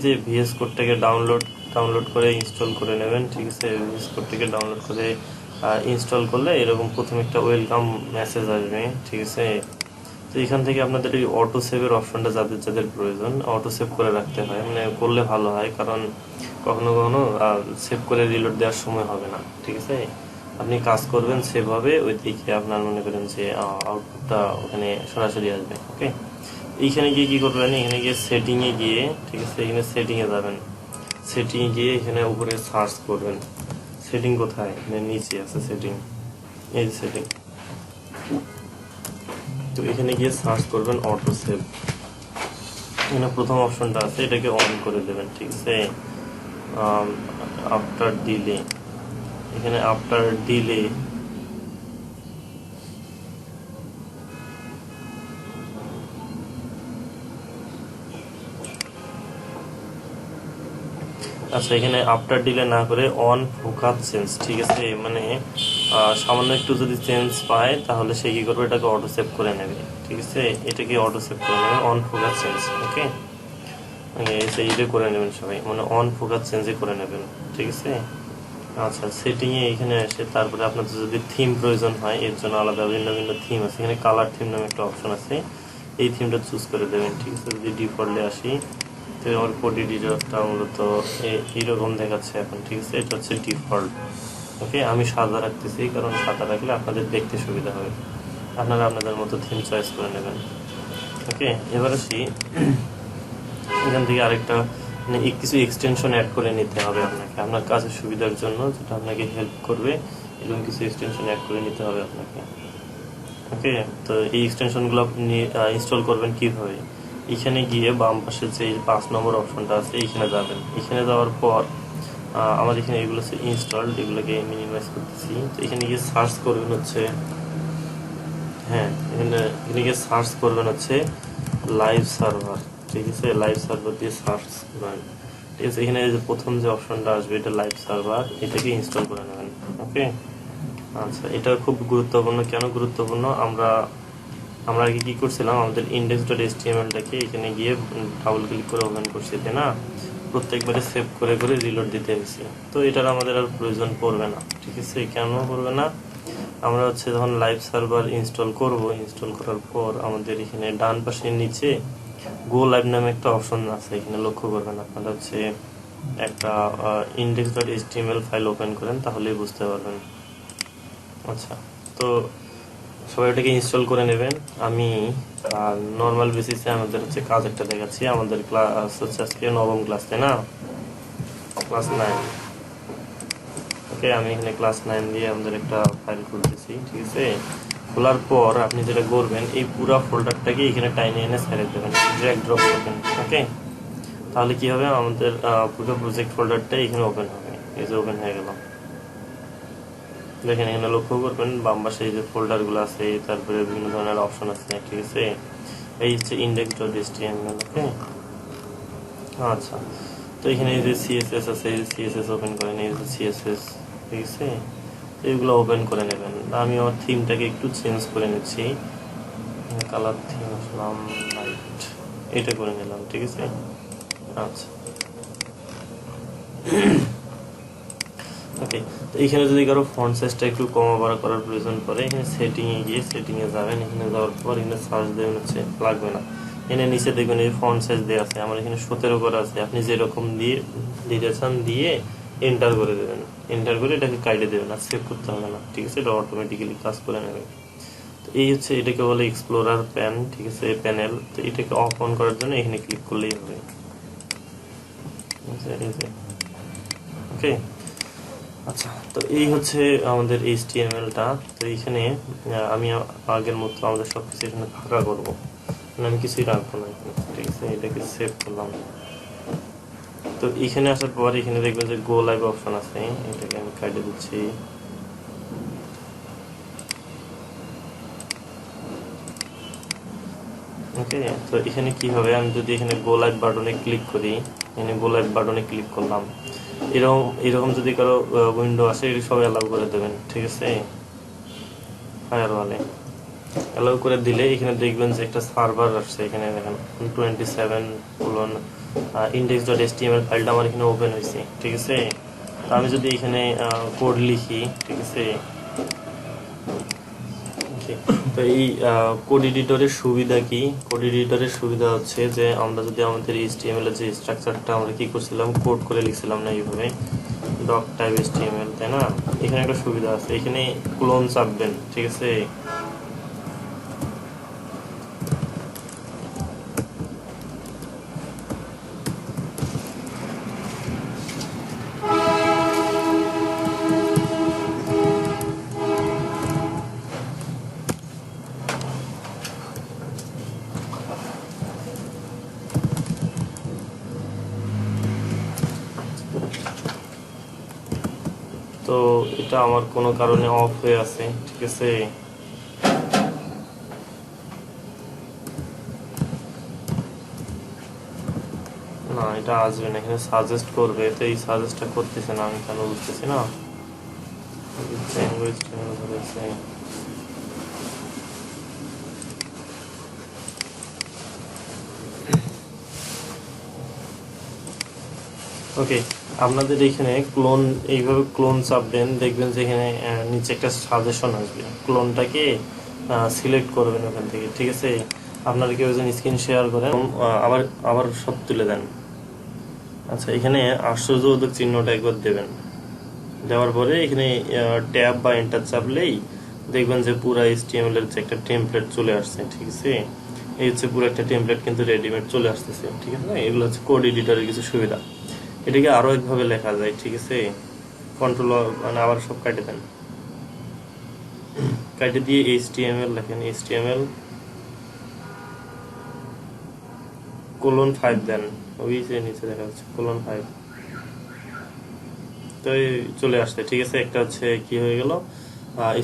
যে VS কোডটাকে download করে install করে নেবেন। ঠিক আছে, ভিএস কোডটাকে ডাউনলোড করে ইনস্টল করলে এরকম প্রথমে একটা ওয়েলকাম মেসেজ আসবে। ঠিক আছে, তো এখান থেকে আপনাদের এই অটো সেভের অপশনটা যাদের যাদের প্রয়োজন অটো সেভ করে রাখতে হয়, মানে করলে ভালো হয়, কারণ কখনো কখনো সেভ করে রিলোড দেওয়ার সময় হবে না। ঠিক আছে, আপনি কাজ করবেন সেভ হবে, ওই দিকে আপনার মনে করেন যে আউটপুটটা ওখানে সরাসরি আসবে। ওকে, এইখানে গিয়ে কি করবেন, এখানে গিয়ে সেটিংয়ে গিয়ে, ঠিক আছে, এখানে সেটিংয়ে যাবেন। সেটিংয়ে গিয়ে এখানে উপরে সার্চ করবেন। সেটিং কোথায়, নিচে আছে সেটিং, এই যে সেটিং। তো এখানে গিয়ে সার্চ করবেন অটো সেভ। এখানে প্রথম অপশনটা আছে, এটাকে অন করে দেবেন। ঠিক আছে, আফটার ডিলে, এখানে আফটার ডিলে আচ্ছা, এখানে আফটার ডিলে না করে অন ফোকাস চেঞ্জ। ঠিক আছে, মানে সামান্য একটু যদি চেঞ্জ পায় তাহলে সে কি করবে, এটাকে অটো সেভ করে নেবে। ঠিক আছে, এটাকে অটো সেভ করে নেবে, অন ফোকাস চেঞ্জ। ওকে, এইটা করে নেবেন সবাই, মানে অন ফোকাস চেঞ্জে করে নেবেন। ঠিক আছে, আচ্ছা, সেটিংয়ে এখানে এসে তারপরে আপনাদের যদি থিম প্রয়োজন হয়, এর জন্য আলাদা ভিন্ন ভিন্ন থিম আছে। এখানে কালার থিম নামে একটা অপশন আছে, এই থিমটা চুজ করে দেবেন। ঠিক আছে, যদি ডিফল্টে আসি তো আমার কোডি ডিজারটা মূলত এইরকম দেখাচ্ছে এখন। ঠিক আছে, এটা হচ্ছে ডিফল্ট। ওকে, আমি সাদা রাখতেছি কারণ সাদা রাখলে আপনাদের দেখতে সুবিধা হবে, আপনারা আপনাদের মতো থিম চয়েস করে নেবেন। ওকে, এবার আসি, এখান থেকে আরেকটা মানে কিছু এক্সটেনশন অ্যাড করে নিতে হবে আপনাকে, আপনার কাজের সুবিধার জন্য, যেটা আপনাকে হেল্প করবে। এরকম কিছু এক্সটেনশন অ্যাড করে নিতে হবে আপনাকে। ওকে, তো এই এক্সটেনশনগুলো আপনি ইনস্টল করবেন কিভাবে, এখানে গিয়ে বাম পাশে যে 5 নম্বর অপশনটা আছে এখানে যাবেন। এখানে যাওয়ার পর আমার এখানে এগুলো হচ্ছে ইনস্টলড, এগুলোকে মিনিমাইজ করতেছি। তো এখানে গিয়ে সার্চ করবেন হচ্ছে, হ্যাঁ, এখানে গিয়ে সার্চ করবেন হচ্ছে লাইভ সার্ভার। ঠিক আছে, লাইভ সার্ভার দিয়ে সার্চ করবেন। ঠিক আছে, এখানে যে প্রথম যে অপশনটা আসবে এটা লাইভ সার্ভার, এটাকে ইনস্টল করে নেবেন। ওকে, আচ্ছা, এটা খুব গুরুত্বপূর্ণ। কেন গুরুত্বপূর্ণ, আমরা আগে কি করছিলাম, আমাদের index.html-টাকে এখানে গিয়ে ডাবল ক্লিক করে ওপেন করছি, তাই না? প্রত্যেকবারে সেভ করে করে রিলোড দিতে হয়েছে। তো এটার আমাদের আর প্রয়োজন পড়বে না। ঠিক আছে, কেন পড়বে না, আমরা হচ্ছে যখন লাইভ সার্ভার ইনস্টল করব, ইনস্টল করার পর আমাদের এখানে ডান পাশের নিচে গো লাইভ নামে একটা অপশন আছে, এখানে লক্ষ্য করবেন আপনারা, হচ্ছে একটা index.html ফাইল ওপেন করেন, তাহলেই বুঝতে পারবেন। আচ্ছা, তো সবাই এটাকে ইনস্টল করে নেবেন। আমি নর্মাল বেসিসে আমাদের হচ্ছে কাজ একটা দেখাচ্ছি। আমাদের ক্লাস হচ্ছে আজকে নবম ক্লাস, তাই না? ক্লাস 9। ওকে, আমি এখানে ক্লাস 9 দিয়ে আমাদের একটা ফাইল খুলতেছি। ঠিক আছে, খোলার পর আপনি যেটা করবেন, এই পুরো ফোল্ডারটাকে এখানে টাইনে এনে ছেড়ে দেবেন, ড্র্যাগ ড্রপ করবেন। ওকে, তাহলে কি হবে, আমাদের পুরো প্রজেক্ট ফোল্ডারটা এখানে ওপেন হবে। এই যে ওপেন হয়ে গেল, দেখেন এখানে লক্ষ্য করবেন বাম পাশে এই যে ফোল্ডার গুলো আছে, তারপরে বিভিন্ন ধরনের অপশন আছে। ঠিক আছে, এই হচ্ছে index.html। ওকে, আচ্ছা, তো এখানে এই যে সিএসএস আছে, এই সিএসএস ওপেন করেন, এই যে সিএসএস। ঠিক আছে, এইগুলো ওপেন করে নেবেন। আমি আমার থিমটাকে একটু চেঞ্জ করে নিচ্ছি, কালার থিম আসলাম লাইট, এটা করে নিলাম। ঠিক আছে, আচ্ছা, ওকে, তো এখানে যদি কারো ফন্ট সাইজটা একটু কমা বাড়া করার প্রয়োজন পড়ে, এখানে সেটিংয়ে গিয়ে সেটিংয়ে যাবেন। এখানে যাওয়ার পর এখানে সার্চ দেবেন হচ্ছে, লাগবে না, এখানে নিচে দেখবেন এই ফন্ট সাইজ দেওয়া আছে, আমার এখানে 17 করে আছে। আপনি যেরকম দিয়ে দিতে চান দিয়ে এন্টার করে দেবেন, এন্টার করে এটাকে কাইটে দেবেন, আর সেভ করতে হবে না। ঠিক আছে, এটা অটোমেটিক্যালি কাজ করে নেবে। তো এই হচ্ছে, এটাকে বলে এক্সপ্লোরার প্যান। ঠিক আছে, প্যানেল। তো এটাকে অফ অন করার জন্য এখানে ক্লিক করলেই হবে। ওকে, আচ্ছা, তো এই হচ্ছে আমাদের HTML-টা। তো এইখানে আমি আগের মতো আমাদের সবকিছু এখানে ফাঁকা করবো, মানে আমি কিছুই রাখবো না এখানে। ঠিক আছে, এটাকে সেভ করলাম। তো এখানে আসার পর এখানে দেখবেন যে গো লাইভ অপশন আছে, এটাকে আমি কাটে দিচ্ছি। ওকে, তো এখানে কি হবে, আমি যদি এখানে গো লাইভ বাটনে ক্লিক করি, এখানে গো লাইভ বাটনে ক্লিক করলাম, এরকম এরকম যদি কারো উইন্ডো আসে, এটা সব অ্যালাউ করে দেবেন। ঠিক আছে, ফায়ারওয়ালে অ্যালাউ করে দিলে এখানে দেখবেন যে একটা সার্ভার আসছে, এখানে দেখেন 27 কোলন index.html ফাইলটা আমার এখানে ওপেন হয়েছে, ঠিক আছে। তো আমি যদি এখানে কোড লিখি, ঠিক আছে। তো এই কোড এডিটরের সুবিধা কি? কোড এডিটরের সুবিধা হচ্ছে যে আমরা যদি আমাদের HTML এর যে স্ট্রাকচারটা আমরা কি করছিলাম, কোড করে লিখছিলাম না এইভাবে ডক টাইপ HTML, তাই না? এখানে একটা সুবিধা আছে, এখানে ক্লোন চাপবেন, ঠিক আছে। তো এটা আমার কোনো কারণে অফ হয়ে আছে, ঠিক আছে। না, এটা আসবে না, এখানে সাজেস্ট করবে, তো এই সাজেস্টটা করতেছে না, আমি কেন বুঝতেছি না। ল্যাঙ্গুয়েজ ধরেছে। ওকে, আপনাদের এখানে ক্লোন, এইভাবে ক্লোন চাপবেন, দেখবেন যে এখানে নিচে একটা সাজেশন আসবে, ক্লোনটাকে সিলেক্ট করবেন ওখান থেকে, ঠিক আছে। আপনারা কেউ একজন স্ক্রিন শেয়ার করেন, আবার আবার সব তুলে দেন। আচ্ছা, এখানে আশ্চর্যবোধক চিহ্নটা একবার দেবেন, দেওয়ার পরে এখানে ট্যাব বা এন্টার চাপলেই দেখবেন যে পুরো HTML এর যে একটা টেমপ্লেট চলে আসছে, ঠিক আছে। এই হচ্ছে পুরো একটা টেমপ্লেট কিন্তু রেডিমেড চলে আসতেছে, ঠিক আছে। এগুলো হচ্ছে কোড এডিটরের কিছু সুবিধা। এটাকে আরো একভাবে লেখা যায়, ঠিক আছে। কন্ট্রোল মানে আবার সব কাটে দেন, কাটে দিয়ে HTML লেখেন, HTML কোলন 5 দেন, ওই যে নিচে দেখা যাচ্ছে কোলন 5, তো চলে আসছে, ঠিক আছে। একটা হচ্ছে কি হয়ে গেল,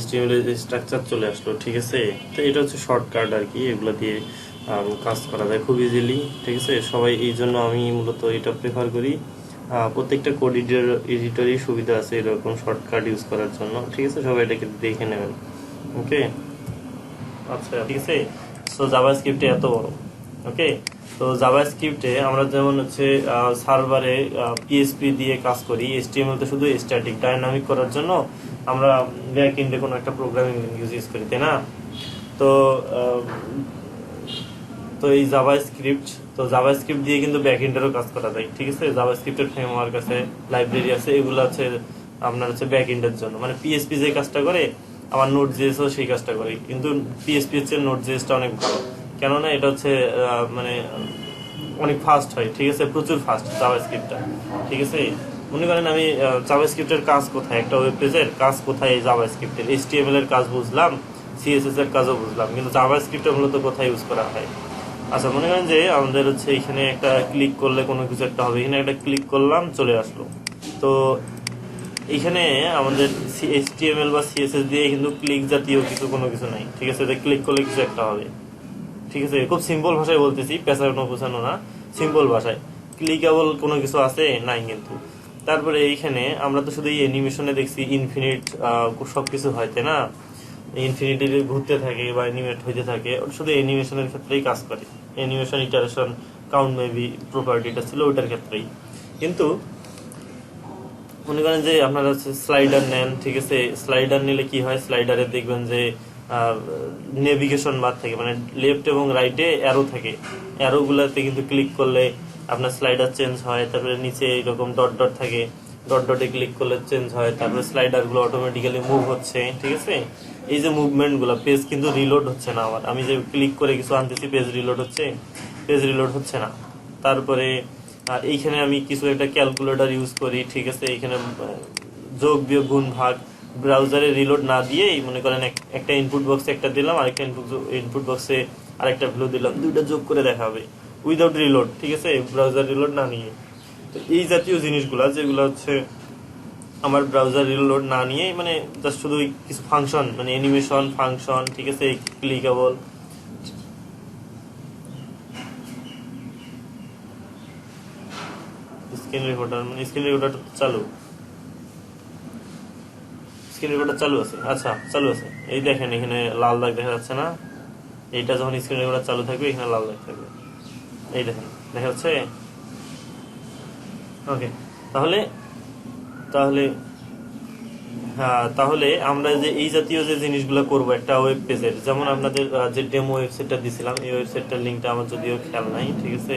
HTML এর স্ট্রাকচার চলে আসলো, ঠিক আছে। তো এটা হচ্ছে শর্টকাট আর কি, এগুলো দিয়ে কাজ করা যায় খুব ইজিলি, ঠিক আছে। সবাই এই জন্য আমি মূলত এটা প্রেফার করি। প্রত্যেকটা কোড এডিটরই সুবিধা আছে এরকম শর্টকাট ইউজ করার জন্য, ঠিক আছে। সবাই এটাকে দেখে নেবেন, ওকে। আচ্ছা, ঠিক আছে। সো জাভাস্ক্রিপ্টে এত বড়, ওকে। তো জাভাস্ক্রিপ্টে আমরা যেমন হচ্ছে সার্ভারে পিএসপি দিয়ে কাজ করি, HTML তো শুধু স্ট্যাটিক, ডাইনামিক করার জন্য আমরা ব্যাক এন্ডে কোনো একটা প্রোগ্রামিং ল্যাঙ্গুয়েজ ইউজ করি, তাই না? তো আহ, তো এই জাভাস্ক্রিপ্ট, তো জাভাস্ক্রিপ্ট দিয়ে কিন্তু ব্যাক এন্ডেরও কাজ করা যায়, ঠিক আছে। জাভাস্ক্রিপ্টের ফ্রেমওয়ার্ক আছে, লাইব্রেরি আছে, এগুলো হচ্ছে আপনার হচ্ছে ব্যাক এন্ডের জন্য, মানে পিএসপি যে কাজটা করে আমার নোট জেএসও সেই কাজটা করে, কিন্তু পিএসপি হচ্ছে নোট জেএসটা অনেক ভালো, কেননা এটা হচ্ছে মানে অনেক ফাস্ট হয়, ঠিক আছে, প্রচুর ফাস্ট জাভাস্ক্রিপ্টটা, ঠিক আছে। মনে করেন আমি জাভাস্ক্রিপ্টের কাজ কোথায়, একটা ওয়েব পেজের কাজ কোথায়, এই জাভাস্ক্রিপ্টের HTML এর কাজ বুঝলাম, CSS এর কাজও বুঝলাম, কিন্তু জাভাস্ক্রিপ্টটা মূলত কোথায় ইউজ করা হয়। আচ্ছা, মনে করেন যে আমাদের হচ্ছে এখানে একটা ক্লিক করলে কোনো কিছু একটা হবে, এখানে একটা ক্লিক করলাম, চলে আসলো। তো এখানে আমাদের HTML বা CSS দিয়ে কিন্তু ক্লিক জাতীয় কিছু কোনো কিছু নাই, ঠিক আছে। ক্লিক করলে কিছু একটা হবে, ঠিক আছে। খুব সিম্পল ভাষায় বলতেছি, পেঁচানো পোছানো না, সিম্পল ভাষায়। ক্লিকেবল কোনো কিছু আছে নাই কিন্তু। তারপরে এইখানে আমরা তো শুধু এই অ্যানিমেশনে দেখছি ইনফিনিট সবকিছু হয়, তাই না? ইনফিনিটি ঘুরতে থাকে বা অ্যানিমেট হইতে থাকে, ওটা শুধু অ্যানিমেশনের ক্ষেত্রেই কাজ করে। অ্যানিমেশন ইটারেশন কাউন্ট মেবি প্রপার্টিটা ছিল ওইটার ক্ষেত্রেই। কিন্তু মনে করেন যে আপনারা স্লাইডার নেন, ঠিক আছে। স্লাইডার নিলে কি হয়, স্লাইডারে দেখবেন যে নেভিগেশন বার থাকে, মানে লেফট এবং রাইটে অ্যারো থাকে, অ্যারো গুলাতে কিন্তু ক্লিক করলে আপনার স্লাইডার চেঞ্জ হয়। তারপরে নিচে এরকম ডট ডট থাকে, ডট ডটে ক্লিক করলে চেঞ্জ হয়। তারপরে স্লাইডার গুলো অটোমেটিক্যালি মুভ হচ্ছে, ঠিক আছে। এই যে মুভমেন্ট গুলো, পেজ কিন্তু রিলোড হচ্ছে না আমার, আমি যে ক্লিক করে কিছু আনতেছি পেজ রিলোড হচ্ছে, পেজ রিলোড হচ্ছে না। তারপরে এইখানে আমি কিছু একটা ক্যালকুলেটর ইউজ করি, ঠিক আছে। এইখানে যোগ বিয়োগ গুণ ভাগ ব্রাউজারে রিলোড না দিয়েই মনে করেন একটা ইনপুট বক্সে একটা দিলাম, আরেকটা ইনপুট বক্সে আরেকটা ভ্যালু দিলাম, দুইটা যোগ করে দেখাবে উইদাউট রিলোড, ঠিক আছে, ব্রাউজার রিলোড না নিয়ে। তো এই জাতীয় জিনিসগুলা যেগুলো হচ্ছে আমার ব্রাউজার রিলোড না নিয়ে, মানে জাস্ট শুধু কিছু ফাংশন, মানে অ্যানিমেশন ফাংশন, ঠিক আছে, ক্লিকেবল। স্ক্রিন রেকর্ডার, মানে স্ক্রিন রেকর্ডার চালু, স্ক্রিন রেকর্ডার চালু আছে? আচ্ছা চালু আছে। এই দেখেন এখানে লাল দাগ দেখা যাচ্ছে না? এইটা যখন স্ক্রিন রেকর্ডার চালু থাকবে এখানে লাল দাগ থাকবে, এই দেখেন দেখা যাচ্ছে। ওকে, তাহলে তাহলে হ্যাঁ, তাহলে আমরা যে এই জাতীয় যে জিনিসগুলো করব একটা ওয়েব পেজের, যেমন আপনাদের যে ডেমো ওয়েবসাইটটা দিছিলাম, এই ওয়েবসাইটটার লিঙ্কটা আমার যদিও খেয়াল নাই, ঠিক আছে।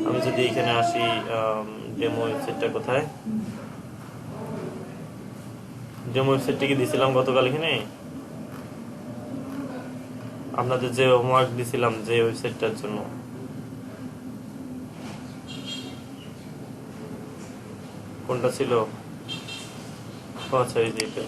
আমি যদি এখানে আসি, ডেমো ওয়েবসাইটটা কোথায়, ডেমো ওয়েবসাইটটা কি দিছিলাম গতকাল এখানে আপনাদের যে হোমওয়ার্ক দিছিলাম যে ওয়েবসাইটটার জন্য, কোনটা ছিল? আচ্ছা এই যে এটা।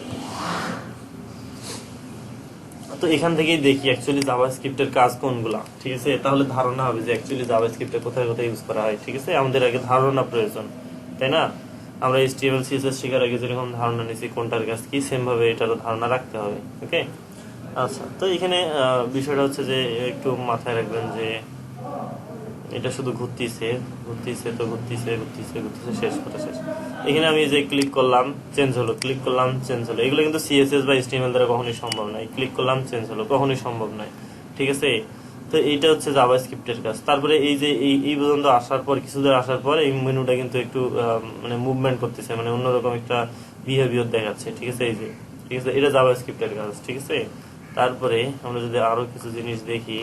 তো এখান থেকেই দেখি অ্যাকচুয়ালি জাভাস্ক্রিপ্টের কাজ কোনগুলা, ঠিক আছে। তাহলে ধারণা হবে যে অ্যাকচুয়ালি জাভাস্ক্রিপ্টে কোথায় কোথায় ইউজ করা হয়, ঠিক আছে। আমাদের আগে ধারণা প্রয়োজন, তাই না? আমরা HTML CSS শেখার আগে যেরকম ধারণা নিছি কোনটার কাজ কি, সেম ভাবে এটারও ধারণা রাখতে হবে। ওকে, আচ্ছা। তো এখানে বিষয়টা হচ্ছে যে একটু মাথায় রাখবেন যে এটা শুধু ঘুরতেছে ঘুরতেছে তো ঘুরতেছে ঘুরতেছে ঘুরতেছে, শেষ কথা শেষ। এখানে আমি যে ক্লিক করলাম চেঞ্জ হলো, ক্লিক করলাম চেঞ্জ হলো, এগুলো কিন্তু CSS বা HTML দ্বারা কখনোই সম্ভব নয়। ক্লিক করলাম চেঞ্জ হলো, কখনোই সম্ভব নয়, ঠিক আছে। তো এইটা হচ্ছে জাভাস্ক্রিপ্টের কাজ। তারপরে এই যে এই পর্যন্ত আসার পর, কিছু দূর আসার পর এই মেনুটা কিন্তু একটু মানে মুভমেন্ট করতেছে, মানে অন্যরকম একটা বিহেভিয়ার দেখাচ্ছে, ঠিক আছে। এই যে, ঠিক আছে, এটা জাভাস্ক্রিপ্টের কাজ, ঠিক আছে। তারপরে আমরা যদি আরো কিছু জিনিস দেখি,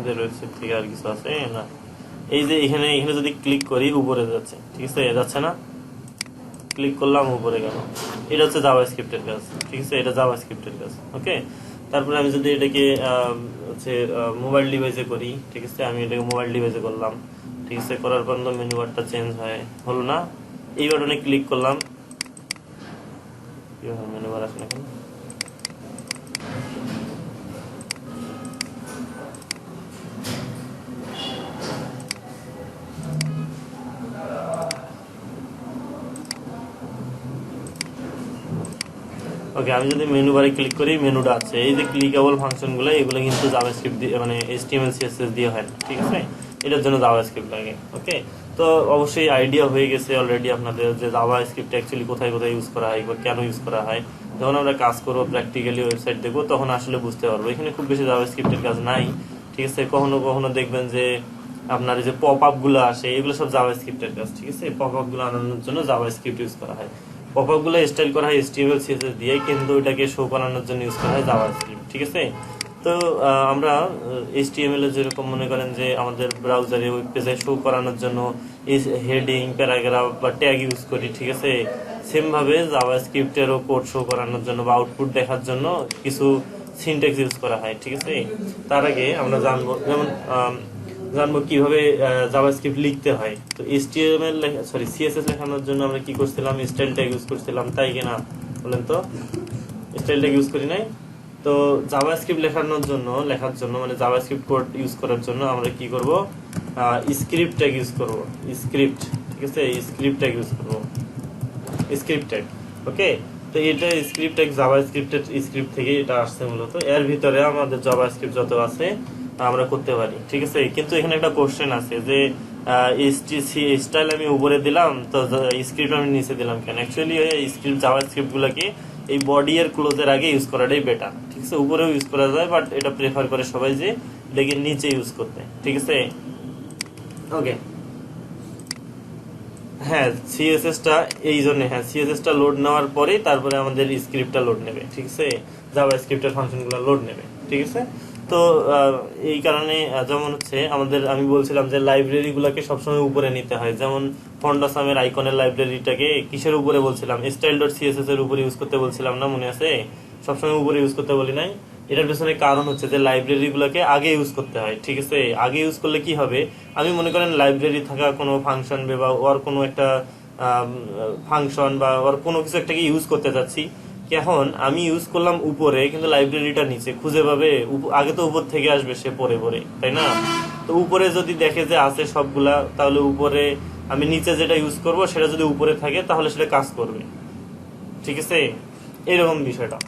ওয়েবসাইট থেকে আর কিছু আছে না। এই যে এখানে এখানে যদি ক্লিক করি উপরে যাচ্ছে, ঠিক আছে, যাচ্ছে না? ক্লিক করলাম উপরে গেল, এটা হচ্ছে জাভাস্ক্রিপ্টের কাজ, ঠিক আছে। এটা জাভাস্ক্রিপ্টের কাজ, ওকে। তারপরে আমি যদি এটাকে হচ্ছে মোবাইল ডিভাইসে করি, ঠিক আছে, আমি এটাকে মোবাইল ডিভাইসে করলাম, ঠিক আছে। করার পর মেনু বারটা চেঞ্জ হয়, হলো না? এই বাটনে ক্লিক করলাম, কি হয়, মেনু বার আসে না কেন? ওকে, আমি যদি মেনু বারে ক্লিক করি, মেনুটা আছে, এই যে ক্লিকেবল ফাংশনগুলো, এগুলো কিন্তু জাভাস্ক্রিপ্ট দিয়ে, মানে HTML CSS দিয়ে হয় না, ঠিক আছে। এটার জন্য জাভাস্ক্রিপ্ট লাগে, ওকে। তো অবশ্যই আইডিয়া হয়ে গেছে অলরেডি আপনাদের যে জাভাস্ক্রিপ্ট অ্যাকচুয়ালি কোথায় কোথায় ইউজ করা হয় বা কেন ইউজ করা হয়। যখন আমরা কাজ করবো, প্র্যাকটিক্যালি ওয়েবসাইট দেখবো, তখন আসলে বুঝতে পারবো। এখানে খুব বেশি জাভাস্ক্রিপ্টের কাজ নাই, ঠিক আছে। কখনো কখনো দেখবেন যে আপনার এই যে পপ আপ গুলো আসে, এগুলো সব জাভাস্ক্রিপ্টের কাজ, ঠিক আছে। পপ আপ গুলো আনানোর জন্য জাভাস্ক্রিপ্ট ইউজ করা হয়। পপ আপ গুলো স্টাইল করা হয় HTML CSS দিয়ে, কিন্তু এটাকে শো করানোর জন্য ইউজ করা হয় জাভাস্ক্রিপ্ট, ঠিক আছে। তো আমরা HTML এর যেরকম মনে করেন যে আমাদের ব্রাউজারে ওয়েব পেজে শো করানোর জন্য হেডিং, প্যারাগ্রাফ বা ট্যাগ ইউজ করি, ঠিক আছে। সেম ভাবে জাভাস্ক্রিপ্টেরও কোড শো করানোর জন্য বা আউটপুট দেখার জন্য কিছু সিনট্যাক্স ইউজ করা হয়, ঠিক আছে। তার আগে আমরা জানবো, যেমন জানবো কিভাবে জাভাস্ক্রিপ্ট লিখতে হয়। তো HTML CSS লেখানোর জন্য আমরা কি করছিলাম, স্টাইল ট্যাগ ইউজ করছিলাম, তাই কিনা বলেন তো? স্টাইল ট্যাগ ইউজ করি নাই? তো জাভাস্ক্রিপ্ট লেখার জন্য মানে জাভাস্ক্রিপ্ট কোড ইউজ করার জন্য আমরা কি করব, স্ক্রিপ্ট ট্যাগ ইউজ করব। স্ক্রিপ্ট, ঠিক আছে, স্ক্রিপ্ট ট্যাগ ইউজ করব, স্ক্রিপ্ট ট্যাগ, ওকে। তো এটা স্ক্রিপ্ট ট্যাগ জাভাস্ক্রিপ্টের স্ক্রিপ্ট থেকে এটা আসছে মূলত। এর ভিতরে আমাদের জাভাস্ক্রিপ্ট যত আছে আমরা করতে পারি, ঠিক আছে। কিন্তু এখানে একটা কোশ্চেন আছে যে স্টাইল আমি উপরে দিলাম, তো স্ক্রিপ্ট আমি নিচে দিলাম কেন? অ্যাকচুয়ালি স্ক্রিপ্ট জাভাস্ক্রিপ্ট গুলাকে এই বডি এর ক্লোজের আগে ইউজ করাটাই বেটার, ঠিক আছে। উপরেও ইউজ করা যায়, বাট এটা প্রেফার করে সবাই যে এটাকে নিচে ইউজ করতে, ঠিক আছে, ওকে। হ্যাঁ, সিএসএস টা এই জন্য, হ্যাঁ, সিএসএস টা লোড নেওয়ার পরে তারপরে আমাদের স্ক্রিপ্টটা লোড নেবে, ঠিক আছে। জাভা স্ক্রিপ্টের ফাংশনগুলো লোড নেবে, ঠিক আছে। তো এই কারণে যেমন হচ্ছে আমাদের, আমি বলছিলাম যে লাইব্রেরি গুলাকে সবসময় উপরে নিতে হয়। যেমন ফন্ডাসামের আইকনের লাইব্রেরিটাকে কিসের উপরে বলছিলাম, style.css এর উপরে ইউজ করতে বলছিলাম না, মনে আছে? সবসময় উপরে ইউজ করতে বলি নাই? এটার পেছনে কারণ হচ্ছে যে লাইব্রেরি গুলোকে আগে ইউজ করতে হয়, ঠিক আছে। আগে ইউজ করলে কি হবে, আমি মনে করেন লাইব্রেরি থাকা কোনো ফাংশন বা ওর কোনো একটা ফাংশন বা ওর কোনো কিছু একটাকে ইউজ করতে যাচ্ছি, এখন আমি ইউজ করলাম উপরে, কিন্তু লাইব্রেরিটা নিচে খুঁজে পাবে, আগে তো উপর থেকে আসবে সে পরে পরে, তাই না? তো উপরে যদি দেখে যে আছে সবগুলা, তাহলে উপরে আমি নিচে যেটা ইউজ করব সেটা যদি উপরে থাকে তাহলে সেটা কাজ করবে, ঠিক আছে। এরকম বিষয়টা।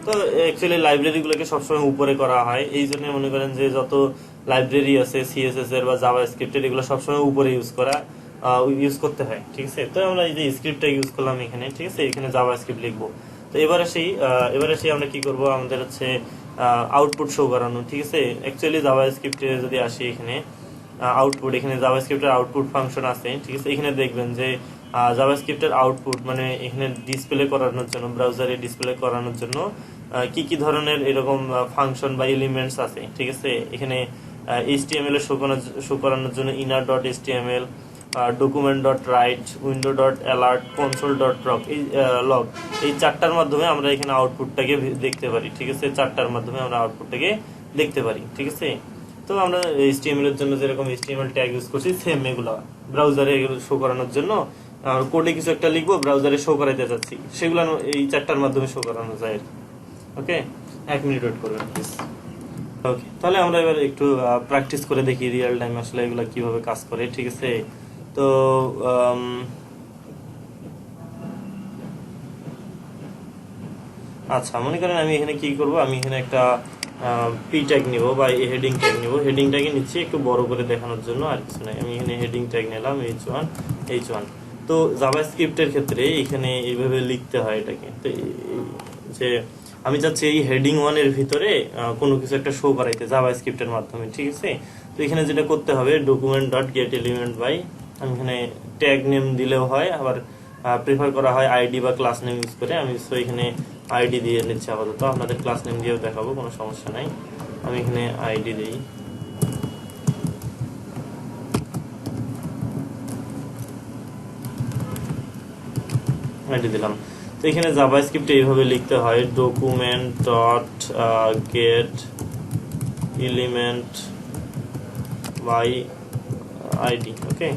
তো অ্যাকচুয়ালি লাইব্রেরি গুলোকে সবসময় উপরে করা হয়, এই জন্য মনে করেন যে যত লাইব্রেরি আছে সিএসএস এর বা জাভা স্ক্রিপ্টের, এগুলো সবসময় উপরে ইউজ করা। ইউজ করতে হয়, ঠিক আছে। তো আমরা এই যে স্ক্রিপ্টটা ইউজ করলাম এখানে, ঠিক আছে, এখানে জাভা স্ক্রিপ্ট লিখবো। তো এবারে আমরা কি করব, আমাদের হচ্ছে আউটপুট শো করানো, ঠিক আছে। অ্যাকচুয়ালি জাভা স্ক্রিপ্টে যদি আসি, এখানে আউটপুট, এখানে জাভাস্ক্রিপ্টের আউটপুট ফাংশন আছে, ঠিক আছে। এখানে দেখবেন যে জাভাস্ক্রিপ্টের আউটপুট মানে এখানে ডিসপ্লে করানোর জন্য, ব্রাউজারে ডিসপ্লে করানোর জন্য কি কি ধরনের এরকম ফাংশন বা এলিমেন্টস আছে, ঠিক আছে। এখানে HTML এ শো করানোর জন্য inner dot HTML, document dot right, window dot alert, console dot log, এই চারটার মাধ্যমে আমরা এখানে আউটপুটটাকে দেখতে পারি, ঠিক আছে। চারটার মাধ্যমে আমরা আউটপুটটাকে দেখতে পারি, ঠিক আছে। তো আমরা HTML এর জন্য যেরকম HTML ট্যাগ ইউজ করছি, সেম এগুলো ব্রাউজারে শো করানোর জন্য কোডে কিছু একটা লিখবো, ব্রাউজারে শো করাইতে যাচ্ছি, সেগুলো এই চারটার মাধ্যমে শো করানো যায়। ওকে, 1 মিনিট ওয়েট করবেন প্লিজ। ওকে, তাহলে আমরা এবার একটু প্র্যাকটিস করে দেখি রিয়েল টাইম আসলে এগুলো কিভাবে কাজ করে, ঠিক আছে। তো আচ্ছা, মনে করেন আমি এখানে কি করব, আমি এখানে একটা পি ট্যাগ নিব বা হেডিং ট্যাগ নিব। হেডিং ট্যাগে নিচ্ছি একটু বড় করে দেখানোর জন্য, আর কিছু নাই। আমি এখানে হেডিং ট্যাগ নিলাম H1। তো জাভাস্ক্রিপ্টের ক্ষেত্রে এখানে এইভাবে লিখতে হয় এটাকে। তো যে আমি চাচ্ছি এই হেডিং 1 এর ভিতরে কোনো কিছু একটা শো করাইতে জাভাস্ক্রিপ্টের মাধ্যমে, ঠিক আছে। তো এখানে যেটা করতে হবে, document dot get element by, আমি এখানে ট্যাগ নেম দিলেও হয়, আবার প্রেফার করা হয় আইডি বা ক্লাস নেম ইউজ করে। আমি তো এখানে আইডি দিয়ে নিচ্ছি আপাতত, আপনাদের ক্লাস নেম দিয়েও দেখাবো, কোনো সমস্যা নাই। আমি এখানে আইডি দিই। আইডি দিলাম। তো এখানে জাভাস্ক্রিপ্টে এইভাবে লিখতে হয়, document dot get element by ID. Okay,